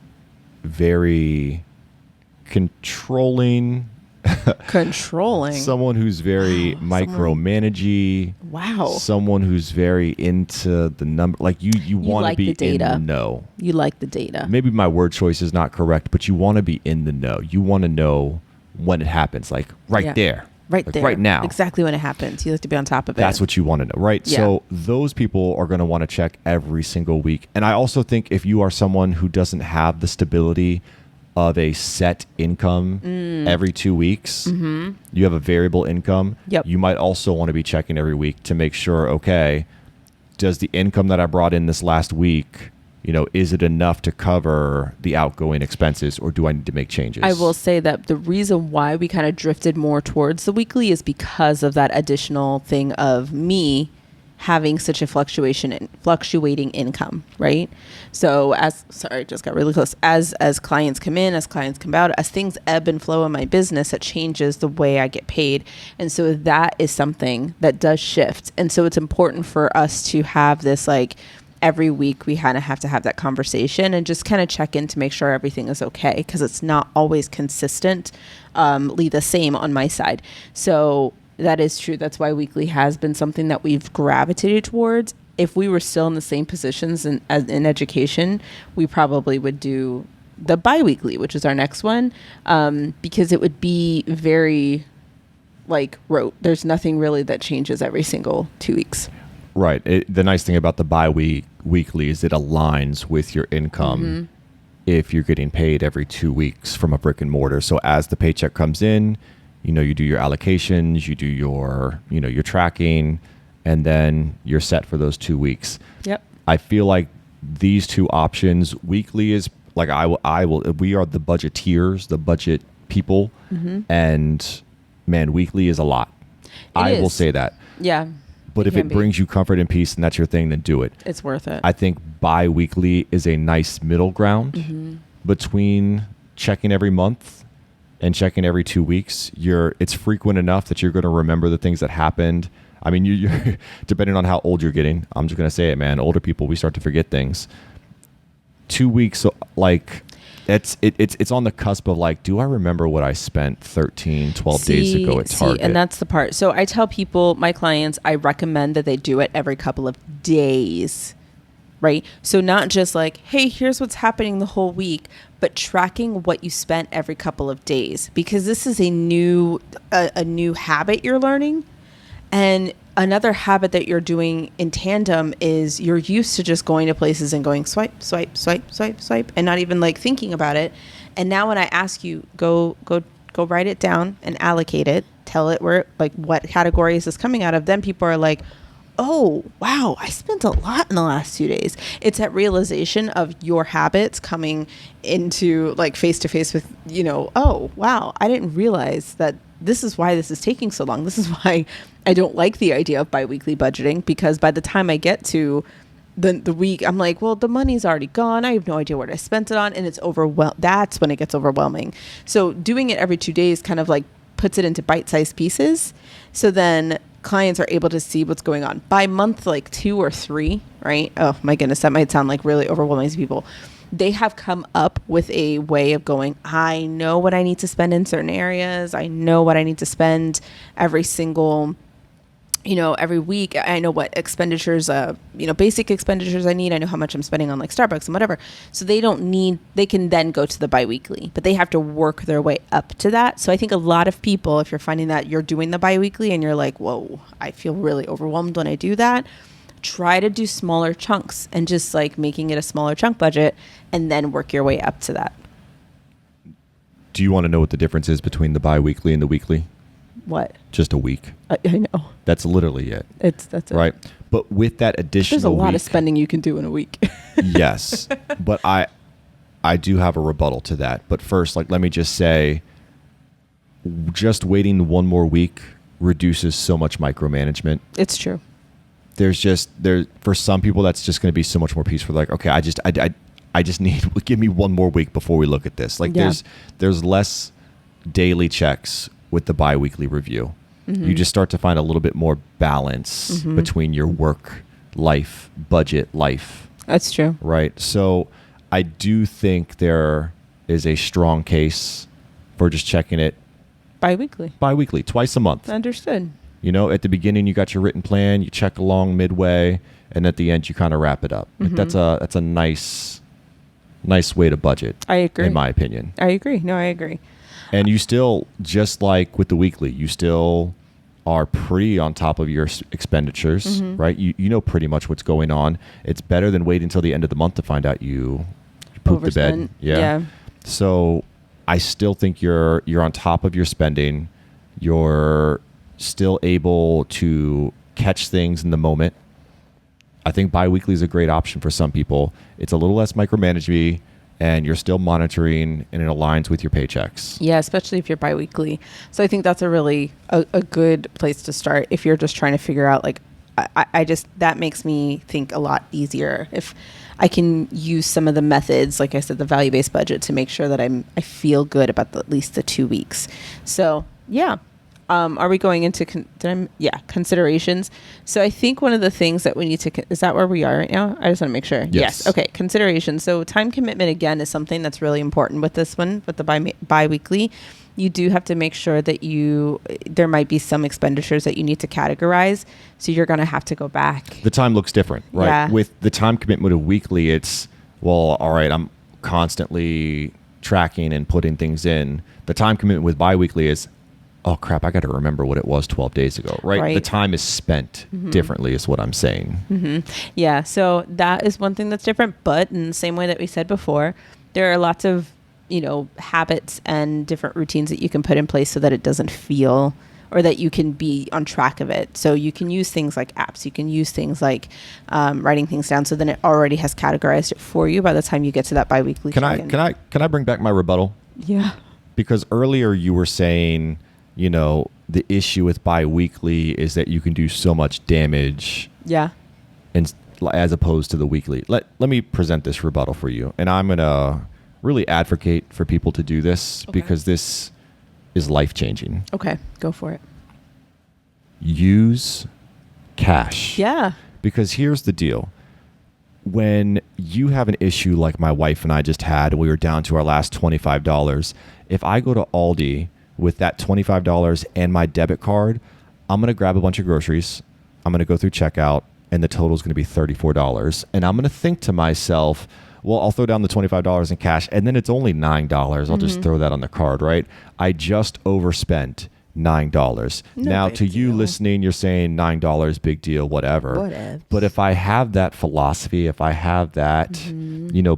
very controlling, someone who's very micromanagey, someone who's very into the number, like you want to be in the know. You like the data. Maybe my word choice is not correct, but you want to be in the know. You want to know when it happens, like there. Right like there. Right now. Exactly when it happens. You like to be on top of it. That's what you want to know, right? Yeah. So those people are going to want to check every single week. And I also think if you are someone who doesn't have the stability of a set income every 2 weeks, you have a variable income, you might also want to be checking every week to make sure, okay, does the income that I brought in this last week, is it enough to cover the outgoing expenses, or do I need to make changes? I will say that the reason why we kind of drifted more towards the weekly is because of that additional thing of me having such a fluctuating income, right? So just got really close. As clients come in, as clients come out, as things ebb and flow in my business, it changes the way I get paid. And so that is something that does shift. And so it's important for us to have this, like, every week we kind of have to have that conversation and just kind of check in to make sure everything is okay, because it's not always consistently the same on my side. So that is true. That's why weekly has been something that we've gravitated towards. If we were still in the same positions in education, we probably would do the bi-weekly, which is our next one, because it would be very like rote. There's nothing really that changes every single 2 weeks. Right. The nice thing about the bi-weekly is it aligns with your income if you're getting paid every 2 weeks from a brick and mortar. So as the paycheck comes in, you do your allocations, you do your tracking, and then you're set for those 2 weeks. Yep. I feel like these two options, weekly is like we are the budgeteers, the budget people, and man, weekly is a lot. I will say that. Yeah. But if it brings you comfort and peace and that's your thing, then do it. It's worth it. I think bi-weekly is a nice middle ground between checking every month and checking every 2 weeks. It's frequent enough that you're going to remember the things that happened I mean, you're depending on how old you're getting, I'm just going to say it, man. Older people, we start to forget things. 2 weeks, like it's on the cusp of like, do I remember what I spent 13, 12 days ago at Target? And that's the part. So I tell people, my clients, I recommend that they do it every couple of days, right? So not just like, hey, here's what's happening the whole week, but tracking what you spent every couple of days, because this is a new habit you're learning. And another habit that you're doing in tandem is you're used to just going to places and going swipe, swipe, swipe, swipe, swipe, and not even like thinking about it. And now when I ask you, go write it down and allocate it, tell it where, like, what category is this coming out of, then people are like, oh, wow, I spent a lot in the last 2 days. It's that realization of your habits coming into like face to face with, oh, wow, I didn't realize that this is why this is taking so long. This is why I don't like the idea of biweekly budgeting, because by the time I get to the week, I'm like, well, the money's already gone. I have no idea what I spent it on. And it's that's when it gets overwhelming. So doing it every 2 days kind of like puts it into bite-sized pieces. So then clients are able to see what's going on by month, like 2 or 3, right? Oh my goodness, that might sound like really overwhelming to people. They have come up with a way of going, I know what I need to spend in certain areas. I know what I need to spend every single, every week. I know what expenditures, basic expenditures I need. I know how much I'm spending on like Starbucks and whatever. So they can then go to the biweekly, but they have to work their way up to that. So I think a lot of people, if you're finding that you're doing the biweekly and you're like, whoa, I feel really overwhelmed when I do that, try to do smaller chunks and just like making it a smaller chunk budget and then work your way up to that. Do you want to know what the difference is between the bi-weekly and the weekly? What? Just a week. I know. That's literally it. That's it. Right. But with that additional there's a lot week, of spending you can do in a week. Yes. But I do have a rebuttal to that. But first, like, let me just say, just waiting one more week reduces so much micromanagement. It's true. For some people, that's just going to be so much more peaceful. Like, okay, I just need, give me one more week before we look at this. Like, yeah. there's less daily checks with the biweekly review. Mm-hmm. You just start to find a little bit more balance mm-hmm. between your work life, budget life. That's true. Right. So I do think there is a strong case for just checking it biweekly, twice a month. Understood. At the beginning, you got your written plan, you check along midway, and at the end, you kind of wrap it up. Mm-hmm. That's a nice way to budget. I agree. In my opinion. I agree. No, I agree. And you still, just like with the weekly, you still are pretty on top of your expenditures, mm-hmm. right? You know pretty much what's going on. It's better than waiting until the end of the month to find out you pooped the bed. Yeah. So I still think you're on top of your spending. You're still able to catch things in the moment. I think biweekly is a great option for some people. It's a little less micromanagement, and you're still monitoring, and it aligns with your paychecks. Yeah, especially if you're biweekly. So I think that's a really a good place to start if you're just trying to figure out, like, I just, that makes me think a lot easier if I can use some of the methods, like I said, the value-based budget, to make sure that I feel good about at least the 2 weeks. So yeah. Are we going into considerations? So I think one of the things that we need to, is that where we are right now? I just want to make sure. Yes. Okay. Considerations. So time commitment, again, is something that's really important with this one, with the bi-weekly. You do have to make sure that there might be some expenditures that you need to categorize. So you're going to have to go back. The time looks different, right? Yeah. With the time commitment of weekly, it's, well, all right, I'm constantly tracking and putting things in. The time commitment with bi-weekly is, oh crap, I got to remember what it was 12 days ago, right? The time is spent mm-hmm. differently is what I'm saying. Mm-hmm. Yeah. So that is one thing that's different, but in the same way that we said before, there are lots of, habits and different routines that you can put in place so that it doesn't feel, or that you can be on track of it. So you can use things like apps. You can use things like writing things down. So then it already has categorized it for you by the time you get to that biweekly. Can I bring back my rebuttal? Yeah. Because earlier you were saying, the issue with bi-weekly is that you can do so much damage. Yeah. And as opposed to the weekly. Let me present this rebuttal for you. And I'm going to really advocate for people to do this because this is life-changing. Okay, go for it. Use cash. Yeah. Because here's the deal. When you have an issue like my wife and I just had, we were down to our last $25. If I go to Aldi with that $25 and my debit card, I'm going to grab a bunch of groceries. I'm going to go through checkout and the total is going to be $34. And I'm going to think to myself, well, I'll throw down the $25 in cash and then it's only $9. I'll just throw that on the card, right? I just overspent $9. No now, big to you deal. listening, you're saying $9, big deal, whatever. Whatever. But if I have that philosophy, if I have that,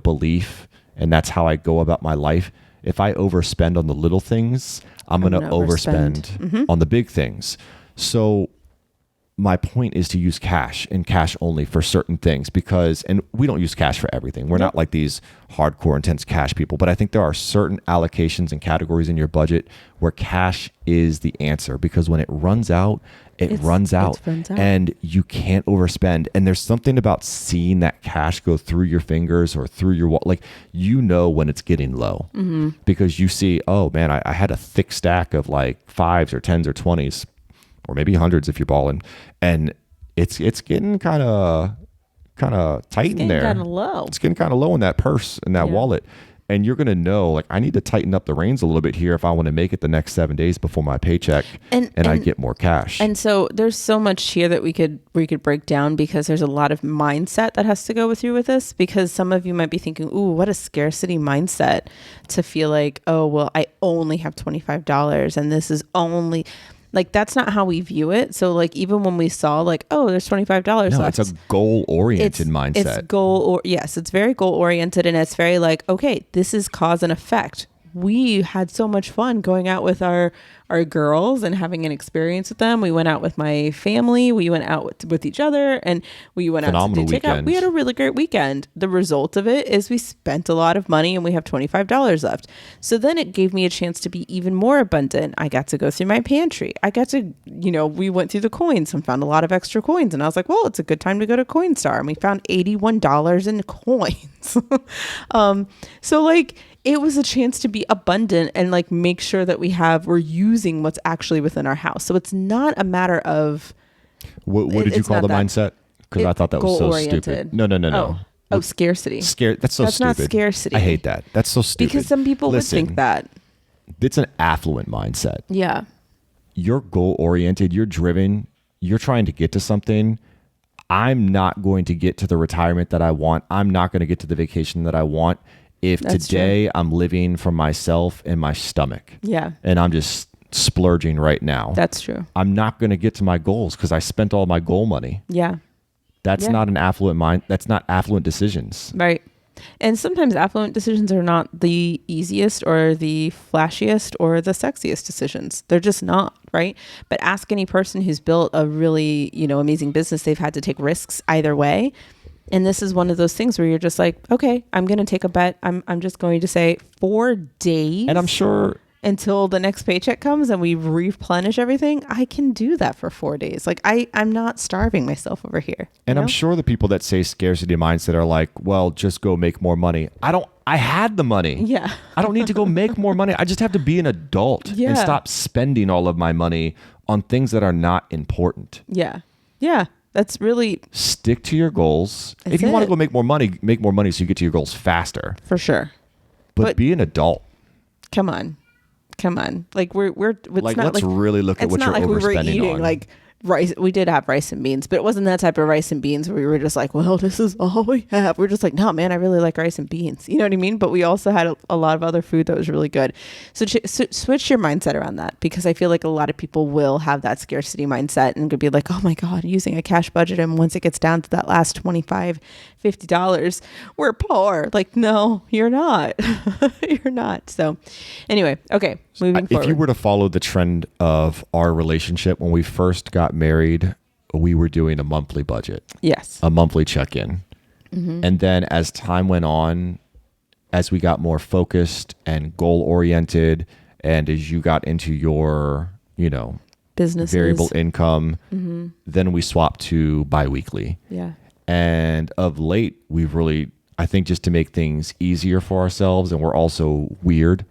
belief, and that's how I go about my life, if I overspend on the little things, I'm going to overspend on the big things. So my point is to use cash and cash only for certain things and we don't use cash for everything. We're not like these hardcore intense cash people, but I think there are certain allocations and categories in your budget where cash is the answer, because when it runs out, it runs out and you can't overspend. And there's something about seeing that cash go through your fingers or through your wallet, like, when it's getting low because you see, oh man, I had a thick stack of like 5s or 10s or 20s. Or maybe hundreds if you're balling, and it's getting kind of tight in there. Kind of low. It's getting kind of low in that purse and that wallet, and you're gonna know, like, I need to tighten up the reins a little bit here if I want to make it the next 7 days before my paycheck, and I get more cash. And so there's so much here that we could break down, because there's a lot of mindset that has to go with this. Because some of you might be thinking, "Ooh, what a scarcity mindset," to feel like, "Oh, well, I only have $25, and this is only." Like, that's not how we view it. So, like, even when we saw, like, oh, there's $25 left. It's a goal-oriented mindset. It's very goal-oriented, and it's very like, okay, this is cause and effect. We had so much fun going out with our girls and having an experience with them. We went out with my family. We went out with each other, and we went out to do takeout. We had a really great weekend. The result of it is we spent a lot of money and we have $25 left. So then it gave me a chance to be even more abundant. I got to go through my pantry. I got to, we went through the coins and found a lot of extra coins. And I was like, well, it's a good time to go to Coinstar. And we found $81 in coins. So like, it was a chance to be abundant and like make sure that we're using what's actually within our house. So it's not a matter of what did you call the mindset? Because I thought that was so stupid. No. Oh, scarcity. That's so stupid. That's not scarcity. I hate that. That's so stupid. Because some people would think that. It's an affluent mindset. Yeah. You're goal oriented. You're driven. You're trying to get to something. I'm not going to get to the retirement that I want. I'm not going to get to the vacation that I want if today I'm living for myself and my stomach. Yeah. And I'm just splurging right now. That's true. I'm not going to get to my goals because I spent all my goal money. Yeah. That's not an affluent mind. That's not affluent decisions. Right. And sometimes affluent decisions are not the easiest or the flashiest or the sexiest decisions. They're just not, right? But ask any person who's built a really, amazing business. They've had to take risks either way. And this is one of those things where you're just like, okay, I'm going to take a bet. I'm just going to say 4 days. And I'm sure until the next paycheck comes and we replenish everything, I can do that for 4 days. Like I'm not starving myself over here. And I'm sure the people that say scarcity mindset are like, well, just go make more money. I had the money. Yeah. I don't need to go make more money. I just have to be an adult and stop spending all of my money on things that are not important. Yeah. Yeah. That's really... Stick to your goals. If you want to go make more money so you get to your goals faster. For sure. But be an adult. Come on. Like we're like, let's really look at what you're overspending on. It's not like we were eating like rice. We did have rice and beans, but it wasn't that type of rice and beans where we were just like, well, this is all we have. We're just like, no, man, I really like rice and beans. You know what I mean? But we also had a lot of other food that was really good. So switch your mindset around that, because I feel like a lot of people will have that scarcity mindset and could be like, oh my God, using a cash budget. And once it gets down to that last $25, $50, we're poor. Like, no, you're not. You're not. So anyway, okay, moving forward. If you were to follow the trend of our relationship, when we first got married, we were doing a monthly budget. Yes. A monthly check-in. Mm-hmm. And then as time went on, as we got more focused and goal-oriented, and as you got into your, businesses, variable income, then we swapped to biweekly. Yeah. And of late, we've really, I think, just to make things easier for ourselves, and we're also weird,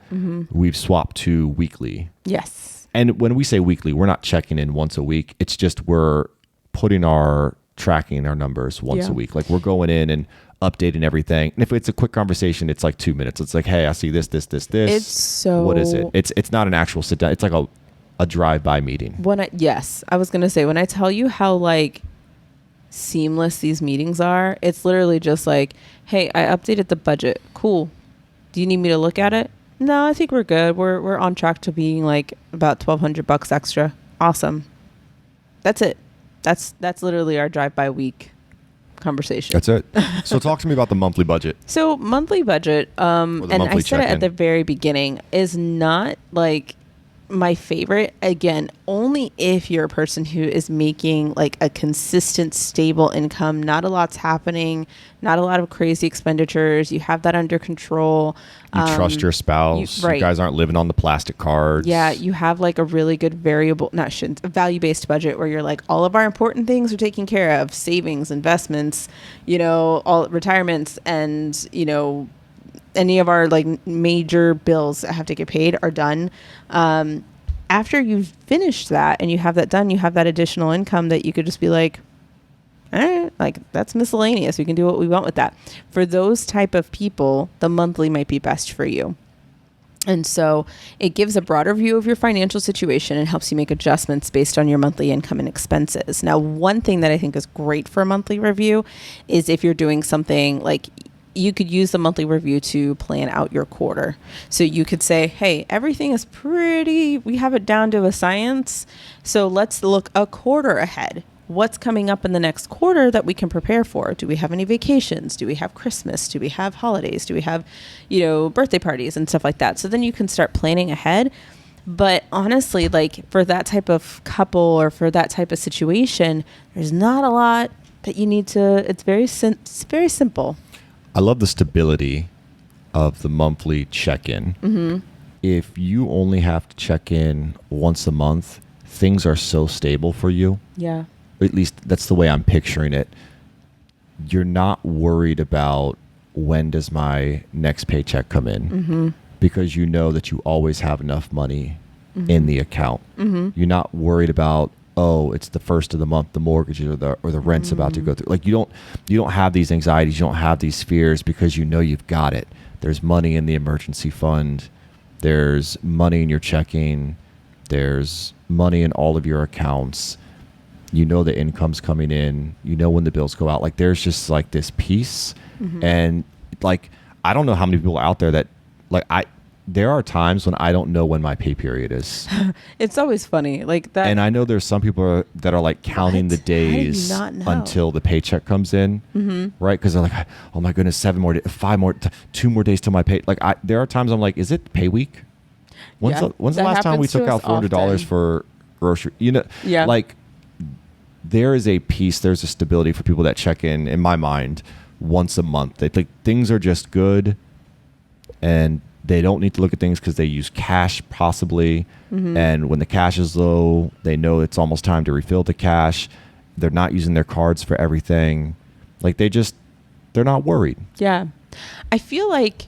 we've swapped to weekly. Yes. And when we say weekly, we're not checking in once a week. It's just we're putting our tracking our numbers once a week. Like we're going in and updating everything. And if it's a quick conversation, it's like 2 minutes. It's like, hey, I see this. It's so... What is it? It's not an actual sit down. It's like a drive-by meeting. Yes, I was going to say, when I tell you how like seamless these meetings are, it's literally just like, hey, I updated the budget. Cool. Do you need me to look at it? No, I think we're good. We're on track to being like about $1,200 extra. Awesome. That's it. That's literally our drive-by week conversation. That's it. So talk to me about the monthly budget. So monthly budget, and I said it at the very beginning, is not like my favorite. Again, only if you're a person who is making like a consistent, stable income, not a lot's happening, not a lot of crazy expenditures. You have that under control. You trust your spouse. You guys aren't living on the plastic cards. Yeah, you have like a really good value-based budget where you're like, all of our important things are taken care of: savings, investments, all retirements, and any of our like major bills that have to get paid are done. After you've finished that and you have that done, you have that additional income that you could just be like, all right, like that's miscellaneous. We can do what we want with that. For those type of people, the monthly might be best for you. And so it gives a broader view of your financial situation and helps you make adjustments based on your monthly income and expenses. Now, one thing that I think is great for a monthly review is if you're doing something like, you could use the monthly review to plan out your quarter. So you could say, hey, everything is we have it down to a science. So let's look a quarter ahead. What's coming up in the next quarter that we can prepare for? Do we have any vacations? Do we have Christmas? Do we have holidays? Do we have, birthday parties and stuff like that? So then you can start planning ahead. But honestly, like for that type of couple or for that type of situation, there's not a lot that you need to, it's very simple. I love the stability of the monthly check-in. Mm-hmm. If you only have to check in once a month, things are so stable for you. Yeah. At least that's the way I'm picturing it. You're not worried about when does my next paycheck come in, because you know that you always have enough money in the account. Mm-hmm. You're not worried about, oh, it's the first of the month, the mortgage or the rent's about to go through. Like you don't have these anxieties, you don't have these fears, because you know you've got it. There's money in the emergency fund. There's money in your checking. There's money in all of your accounts. You know the income's coming in. You know when the bills go out. Like there's just like this peace. Mm-hmm. And like I don't know how many people out there that like there are times when I don't know when my pay period is. It's always funny like that. And I know there's some people that are like counting the days until the paycheck comes in, right? Because they're like, oh my goodness, 7 more, 5 more, 2 more days till my pay. Like there are times I'm like, is it pay week? When's the last time we took out $400 for grocery? Like there is a peace, there's a stability for people that check in my mind, once a month. They think things are just good and they don't need to look at things because they use cash possibly. Mm-hmm. And when the cash is low, they know it's almost time to refill the cash. They're not using their cards for everything. Like they're not worried. Yeah. I feel like,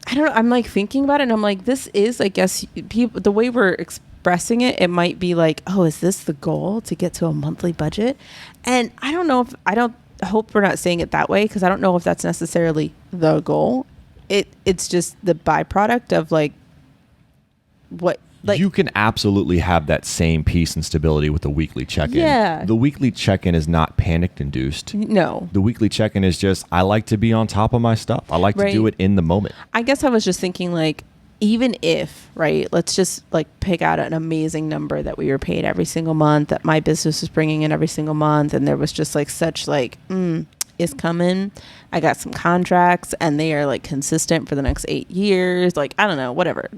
I don't know, I'm like thinking about it and I'm like, this is, I guess, people, the way we're expressing it, it might be like, oh, is this the goal to get to a monthly budget? And I don't know if, I don't hope we're not saying it that way, because I don't know if that's necessarily the goal. It's just the byproduct of like what, like you can absolutely have that same peace and stability with the weekly check-in. Yeah. The weekly check-in is not panic induced. No. The weekly check-in is just, I like to be on top of my stuff. I like to do it in the moment. I guess I was just thinking like, even if, right, let's just like pick out an amazing number that we were paid every single month, that my business was bringing in every single month. And there was just like such like, is coming. I got some contracts and they are like consistent for the next 8 years. Like, I don't know, whatever.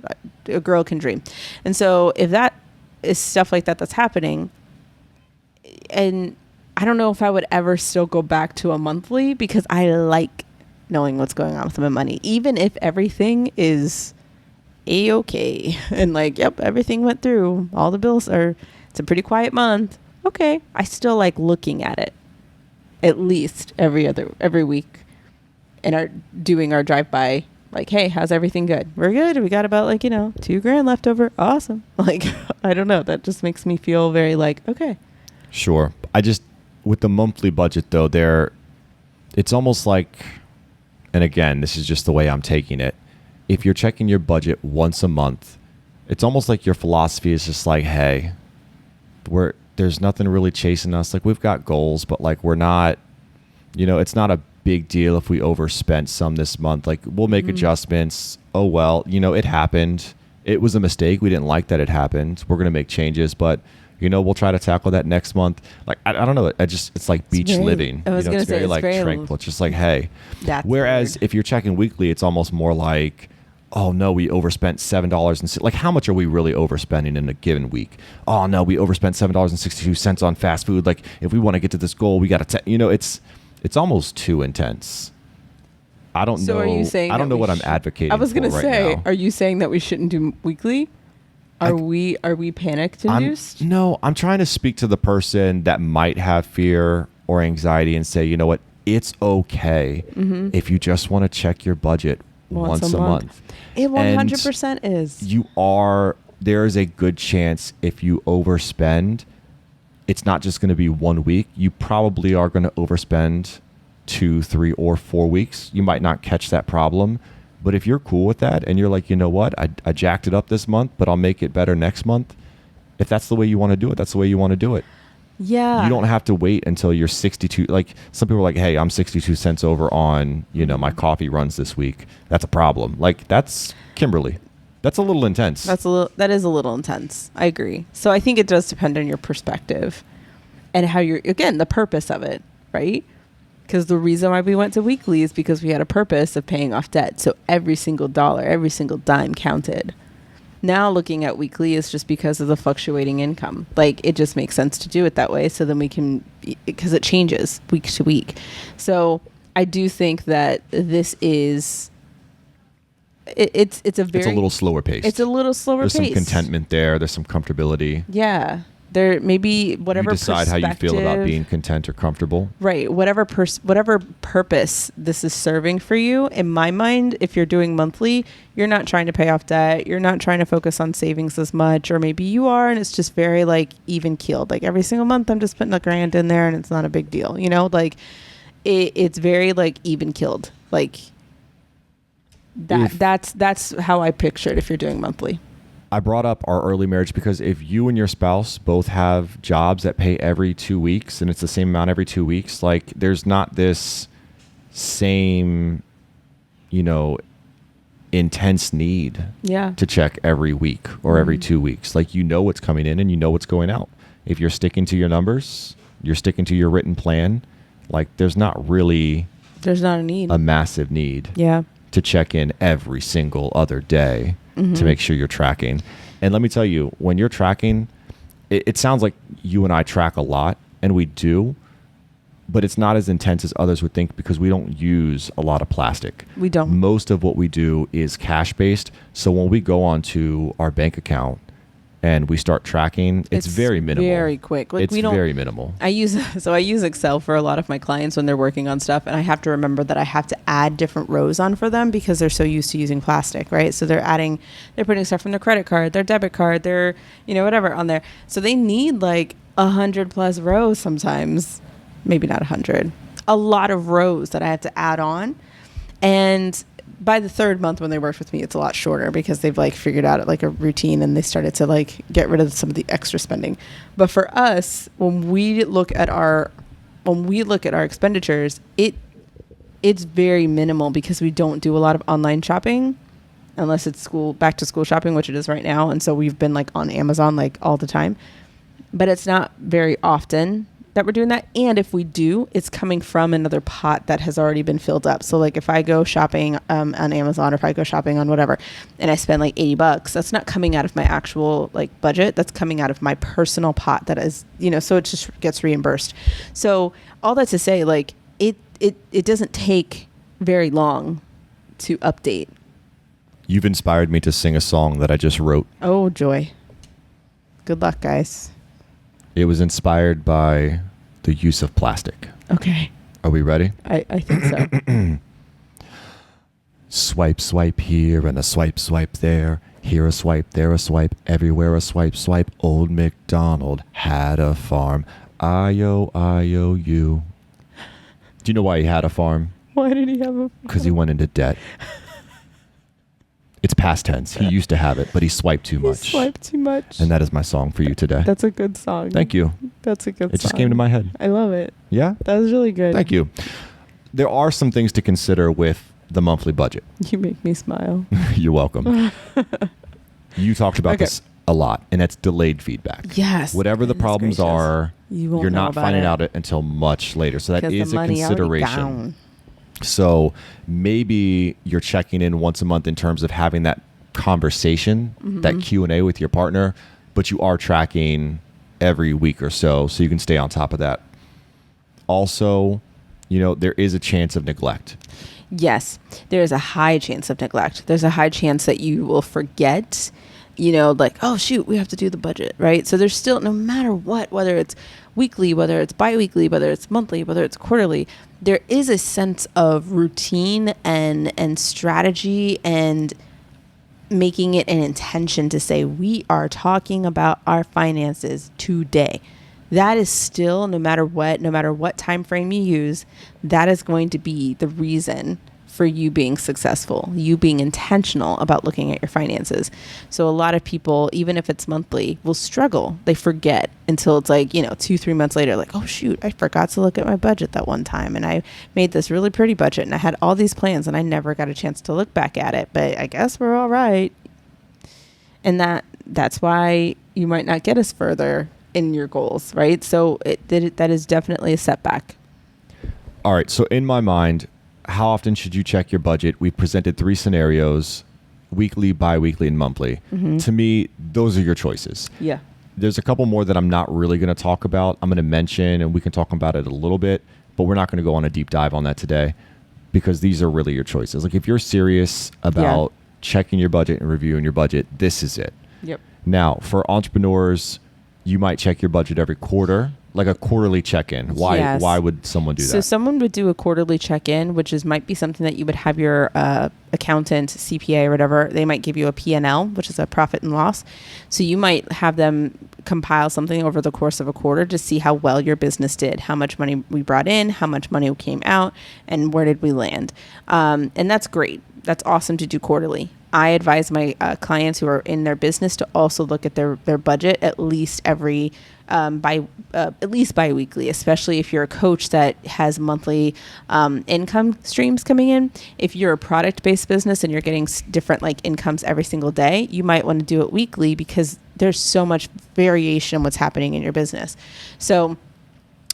A girl can dream. And so if that is stuff like that that's happening, and I don't know if I would ever still go back to a monthly, because I like knowing what's going on with my money, even if everything is A-okay and like, yep, everything went through, all the bills are, it's a pretty quiet month. Okay. I still like looking at it at least every week and doing our drive-by, like, hey, how's everything good? We're good. We got about like, $2,000 left over. Awesome. Like, I don't know. That just makes me feel very like, okay. Sure. With the monthly budget though, it's almost like, and again, this is just the way I'm taking it. If you're checking your budget once a month, it's almost like your philosophy is just like, hey, there's nothing really chasing us. Like, we've got goals, but like, we're not, it's not a big deal if we overspent some this month. Like, we'll make adjustments. Oh, well, it happened. It was a mistake. We didn't like that it happened. We're going to make changes, but we'll try to tackle that next month. Like, I don't know. It's like beach living. I was going to say, it's very tranquil. It's just like, hey. That's whereas weird. if you're checking weekly, it's almost more like, oh no, we overspent $7 like, how much are we really overspending in a given week? Oh no, we overspent $7.62 on fast food. Like, if we want to get to this goal, we got to, it's almost too intense. I don't know. Are you saying I don't know what I'm advocating for. I was going to say, now. Are you saying that we shouldn't do weekly? Are we panicked induced? No, I'm trying to speak to the person that might have fear or anxiety and say, you know what, it's okay if you just want to check your budget once a month. It 100% is. There is a good chance if you overspend, it's not just going to be 1 week. You probably are going to overspend 2, 3, or 4 weeks. You might not catch that problem. But if you're cool with that and you're like, you know what, I jacked it up this month, but I'll make it better next month. If that's the way you want to do it, that's the way you want to do it. Yeah. You don't have to wait until you're 62. Like, some people are like, hey, I'm 62 cents over on, my coffee runs this week. That's a problem. Like, that's Kimberly. That's a little intense. That is a little intense. I agree. So I think it does depend on your perspective and how the purpose of it, right? Because the reason why we went to weekly is because we had a purpose of paying off debt. So every single dollar, every single dime counted. Now looking at weekly is just because of the fluctuating income. Like, it just makes sense to do it that way. So then we can, because it changes week to week. So I do think that this is, it's a little slower pace. It's a little slower pace. There's some contentment there. There's some comfortability. Yeah. There maybe whatever you decide how you feel about being content or comfortable. Right. Whatever purpose this is serving for you. In my mind, if you're doing monthly, you're not trying to pay off debt. You're not trying to focus on savings as much, or maybe you are, and it's just very like even keeled. Like, every single month I'm just putting $1,000 in there and it's not a big deal. Like it's very like even keeled. Like that's how I picture it if you're doing monthly. I brought up our early marriage because if you and your spouse both have jobs that pay every 2 weeks and it's the same amount every 2 weeks, like, there's not this same, intense need to check every week or every 2 weeks. Like, what's coming in and what's going out. If you're sticking to your numbers, you're sticking to your written plan, like, there's not a need, a massive need to check in every single other day. To make sure you're tracking. And let me tell you, when you're tracking, it sounds like you and I track a lot, and we do, but it's not as intense as others would think because we don't use a lot of plastic. We don't. Most of what we do is cash-based. So when we go onto our bank account and we start tracking, it's very minimal. Very quick. Like, it's very minimal. I use Excel for a lot of my clients when they're working on stuff, and I have to remember that I have to add different rows on for them because they're so used to using plastic, right? So they're putting stuff from their credit card, their debit card, their, whatever on there. So they need like 100+ rows sometimes, maybe not 100, a lot of rows that I have to add on. And by the third month when they worked with me, it's a lot shorter because they've like figured out like a routine and they started to like get rid of some of the extra spending. But for us, when we look at our expenditures, it's very minimal because we don't do a lot of online shopping unless it's back to school shopping, which it is right now. And so we've been like on Amazon like all the time, but it's not very often that we're doing that. And if we do, it's coming from another pot that has already been filled up. So like if I go shopping on Amazon, or if I go shopping on whatever, and I spend like $80, that's not coming out of my actual like budget. That's coming out of my personal pot that is, so it just gets reimbursed. So all that to say, like it doesn't take very long to update. You've inspired me to sing a song that I just wrote. Oh, joy. Good luck, guys. It was inspired by the use of plastic. Okay. Are we ready? I think so. Swipe, swipe here and a swipe, swipe there. Here a swipe, there a swipe, everywhere a swipe, swipe. Old MacDonald had a farm. IOU. Do you know why he had a farm? Why did he have a farm? Because he went into debt. It's past tense. He used to have it, but he swiped too much. He swiped too much. And that is my song for you today. That's a good song. Thank you. That's a good song. It just came to my head. I love it. Yeah? That was really good. Thank you. There are some things to consider with the monthly budget. You make me smile. You're welcome. You talked about this a lot, and that's delayed feedback. Yes. Whatever the problems are, you're not finding out until much later. So that is a consideration. Gone. So maybe you're checking in once a month in terms of having that conversation, that Q&A with your partner, but you are tracking every week or so you can stay on top of that. Also, there is a chance of neglect. Yes, there is a high chance of neglect. There's a high chance that you will forget, like, oh, shoot, we have to do the budget, right? So there's still, no matter what, whether it's weekly, whether it's biweekly, whether it's monthly, whether it's quarterly, there is a sense of routine and strategy and making it an intention to say, we are talking about our finances today. That is still, no matter what time frame you use, that is going to be the reason for you being successful, you being intentional about looking at your finances. So a lot of people, even if it's monthly, will struggle. They forget until it's like, 2-3 months later, like, oh shoot, I forgot to look at my budget that one time. And I made this really pretty budget and I had all these plans and I never got a chance to look back at it, but I guess we're all right. And that's why you might not get as further in your goals, right? So that is definitely a setback. All right. So in my mind, how often should you check your budget? We've presented 3 scenarios: weekly, bi-weekly, and monthly. To me, those are your choices. Yeah. There's a couple more that I'm not really going to talk about. I'm going to mention, and we can talk about it a little bit, but we're not going to go on a deep dive on that today because these are really your choices. Like if you're serious about checking your budget and reviewing your budget, this is it. Yep. Now, for entrepreneurs, you might check your budget every quarter, like a quarterly check-in. Why? Yes. Why would someone do that? So someone would do a quarterly check-in, which might be something that you would have your accountant, CPA, or whatever. They might give you a P&L, which is a profit and loss. So you might have them compile something over the course of a quarter to see how well your business did, how much money we brought in, how much money came out, and where did we land. And that's great. That's awesome to do quarterly. I advise my clients who are in their business to also look at their budget at least at least bi-weekly, especially if you're a coach that has monthly income streams coming in. If you're a product-based business and you're getting different incomes every single day, you might want to do it weekly because there's so much variation in what's happening in your business. So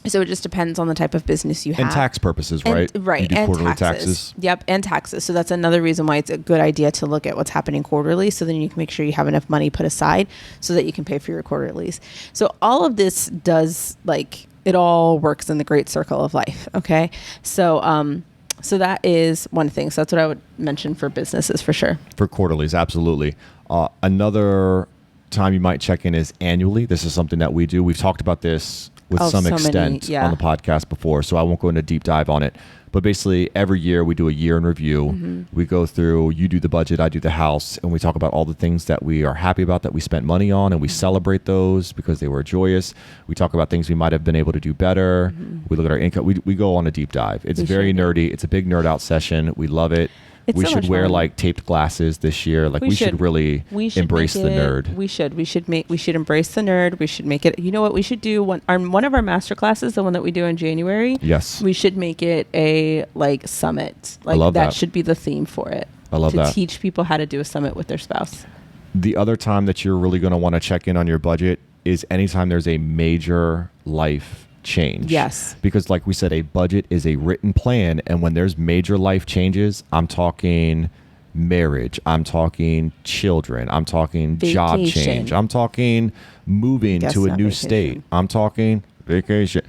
it just depends on the type of business you have. And tax purposes, right? Right. You do and quarterly taxes. Yep. And taxes. So that's another reason why it's a good idea to look at what's happening quarterly. So then you can make sure you have enough money put aside so that you can pay for your quarterlies. So all of this does, it all works in the great circle of life. Okay. So that is one thing. So that's what I would mention for businesses for sure. For quarterlies. Absolutely. Another time you might check in is annually. This is something that we do. We've talked about this with some extent on the podcast before, so I won't go into a deep dive on it. But basically, every year we do a year in review. We go through, you do the budget, I do the house, and we talk about all the things that we are happy about that we spent money on, and we celebrate those because they were joyous. We talk about things we might have been able to do better. We look at our income. We go on a deep dive. It's very nerdy. It's a big nerd out session. We love it. We should wear taped glasses this year. We should really embrace the nerd. We should embrace the nerd. We should make it. You know what? We should do one of our master classes, the one that we do in January. Yes. We should make it a summit. I love that. That should be the theme for it. I love that. To teach people how to do a summit with their spouse. The other time that you're really going to want to check in on your budget is anytime there's a major life change. Yes. Because like we said, a budget is a written plan. And when there's major life changes, I'm talking marriage, I'm talking children, I'm talking job change, I'm talking moving to a new state, I'm talking vacation.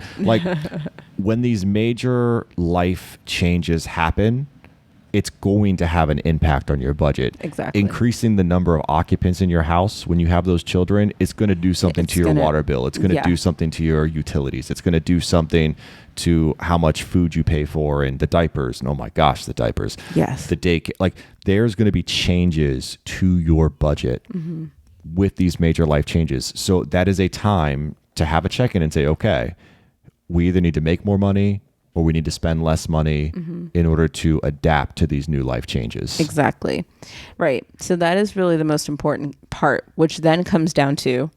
When these major life changes happen, it's going to have an impact on your budget. Exactly. Increasing the number of occupants in your house when you have those children, it's going to do something to your water bill. It's going to do something to your utilities. It's going to do something to how much food you pay for and the diapers. And oh my gosh, the diapers. Yes. The daycare. There's going to be changes to your budget with these major life changes. So that is a time to have a check-in and say, okay, we either need to make more money or we need to spend less money in order to adapt to these new life changes. Exactly. Right. So that is really the most important part, which then comes down to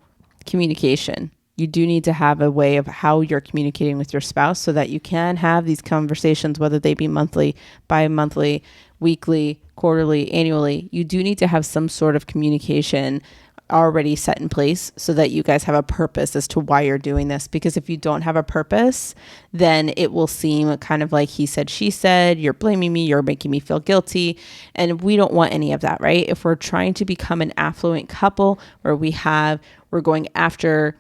communication. You do need to have a way of how you're communicating with your spouse so that you can have these conversations, whether they be monthly, bi-monthly, weekly, quarterly, annually. You do need to have some sort of communication already set in place so that you guys have a purpose as to why you're doing this. Because if you don't have a purpose, then it will seem kind of like he said, she said, you're blaming me, you're making me feel guilty. And we don't want any of that, right? If we're trying to become an affluent couple where we're going after,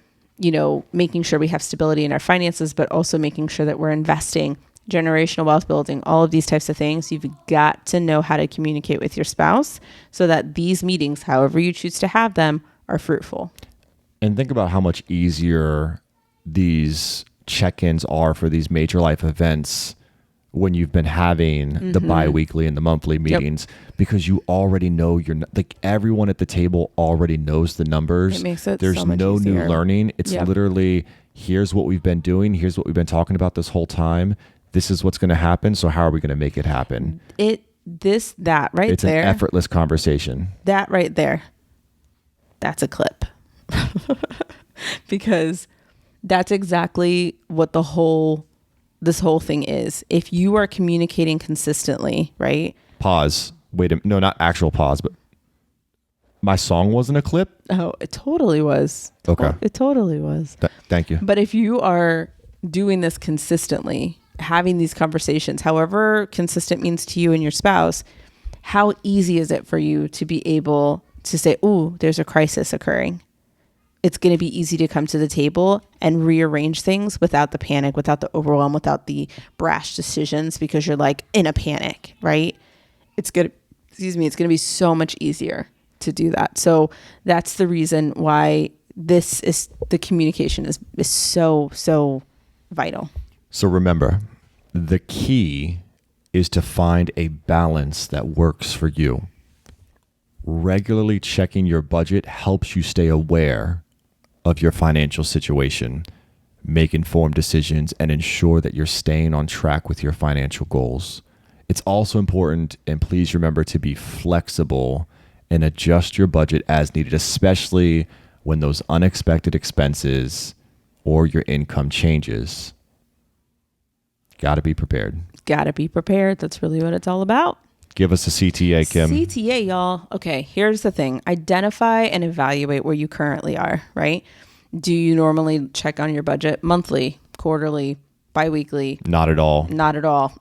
making sure we have stability in our finances, but also making sure that we're investing, generational wealth building, all of these types of things, you've got to know how to communicate with your spouse so that these meetings, however you choose to have them, are fruitful. And think about how much easier these check-ins are for these major life events when you've been having the bi-weekly and the monthly meetings, because you already know like everyone at the table already knows the numbers. It makes it There's so much no easier. new learning. It's literally, here's what we've been doing. Here's what we've been talking about this whole time. This is what's going to happen. So how are we going to make it happen? It's an effortless conversation. That right there, that's a clip. Because that's exactly what this whole thing is. If you are communicating consistently, right? Pause. No, not actual pause, but my song wasn't a clip? Oh, it totally was. Okay. It totally was. Thank you. But if you are doing this consistently, having these conversations, however consistent means to you and your spouse, how easy is it for you to be able to say, ooh, there's a crisis occurring? It's going to be easy to come to the table and rearrange things without the panic, without the overwhelm, without the brash decisions, because you're like in a panic, right? It's going to be so much easier to do that. So that's the reason why the communication is so, so vital. So remember, the key is to find a balance that works for you. Regularly checking your budget helps you stay aware of your financial situation, make informed decisions, and ensure that you're staying on track with your financial goals. It's also important, and please remember to be flexible and adjust your budget as needed, especially when those unexpected expenses or your income changes. Got to be prepared. Got to be prepared. That's really what it's all about. Give us a CTA, Kim. CTA, y'all. Okay, here's the thing. Identify and evaluate where you currently are, right? Do you normally check on your budget monthly, quarterly, bi-weekly? Not at all. Not at all.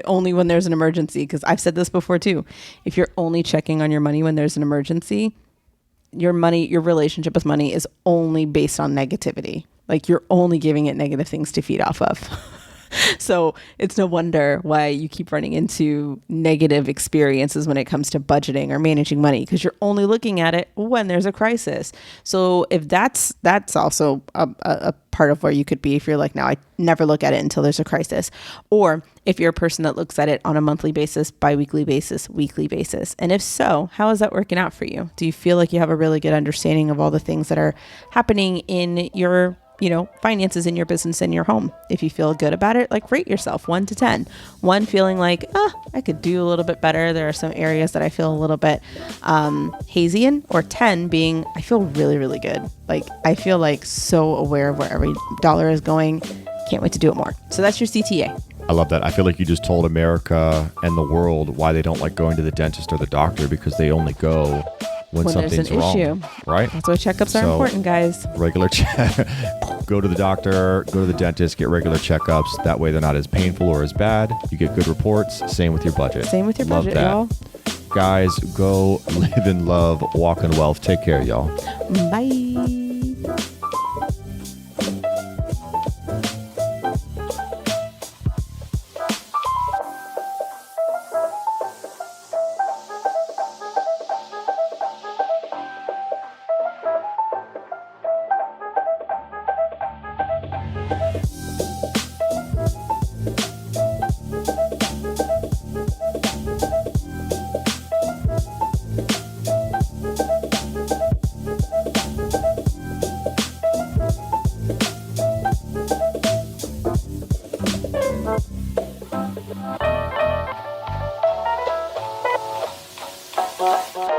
Only when there's an emergency, because I've said this before too. If you're only checking on your money when there's an emergency, your relationship with money is only based on negativity. Like you're only giving it negative things to feed off of. So it's no wonder why you keep running into negative experiences when it comes to budgeting or managing money, because you're only looking at it when there's a crisis. So if that's also a part of where you could be if you're like, no, I never look at it until there's a crisis. Or if you're a person that looks at it on a monthly basis, bi-weekly basis, weekly basis. And if so, how is that working out for you? Do you feel like you have a really good understanding of all the things that are happening in your finances in your business and your home? If you feel good about it, like rate yourself 1 to 10. 1 feeling like, I could do a little bit better. There are some areas that I feel a little bit hazy in, or 10 being, I feel really, really good. Like I feel like so aware of where every dollar is going. Can't wait to do it more. So that's your CTA. I love that. I feel like you just told America and the world why they don't like going to the dentist or the doctor, because they only go when something's there's an wrong, issue. Right? That's why checkups are important, guys. Regular go to the doctor, go to the dentist, get regular checkups. That way they're not as painful or as bad. You get good reports. Same with your budget. Same with your Love budget, that. y'all. Guys, go live in love, walk in wealth. Take care, y'all. Bye. Bye.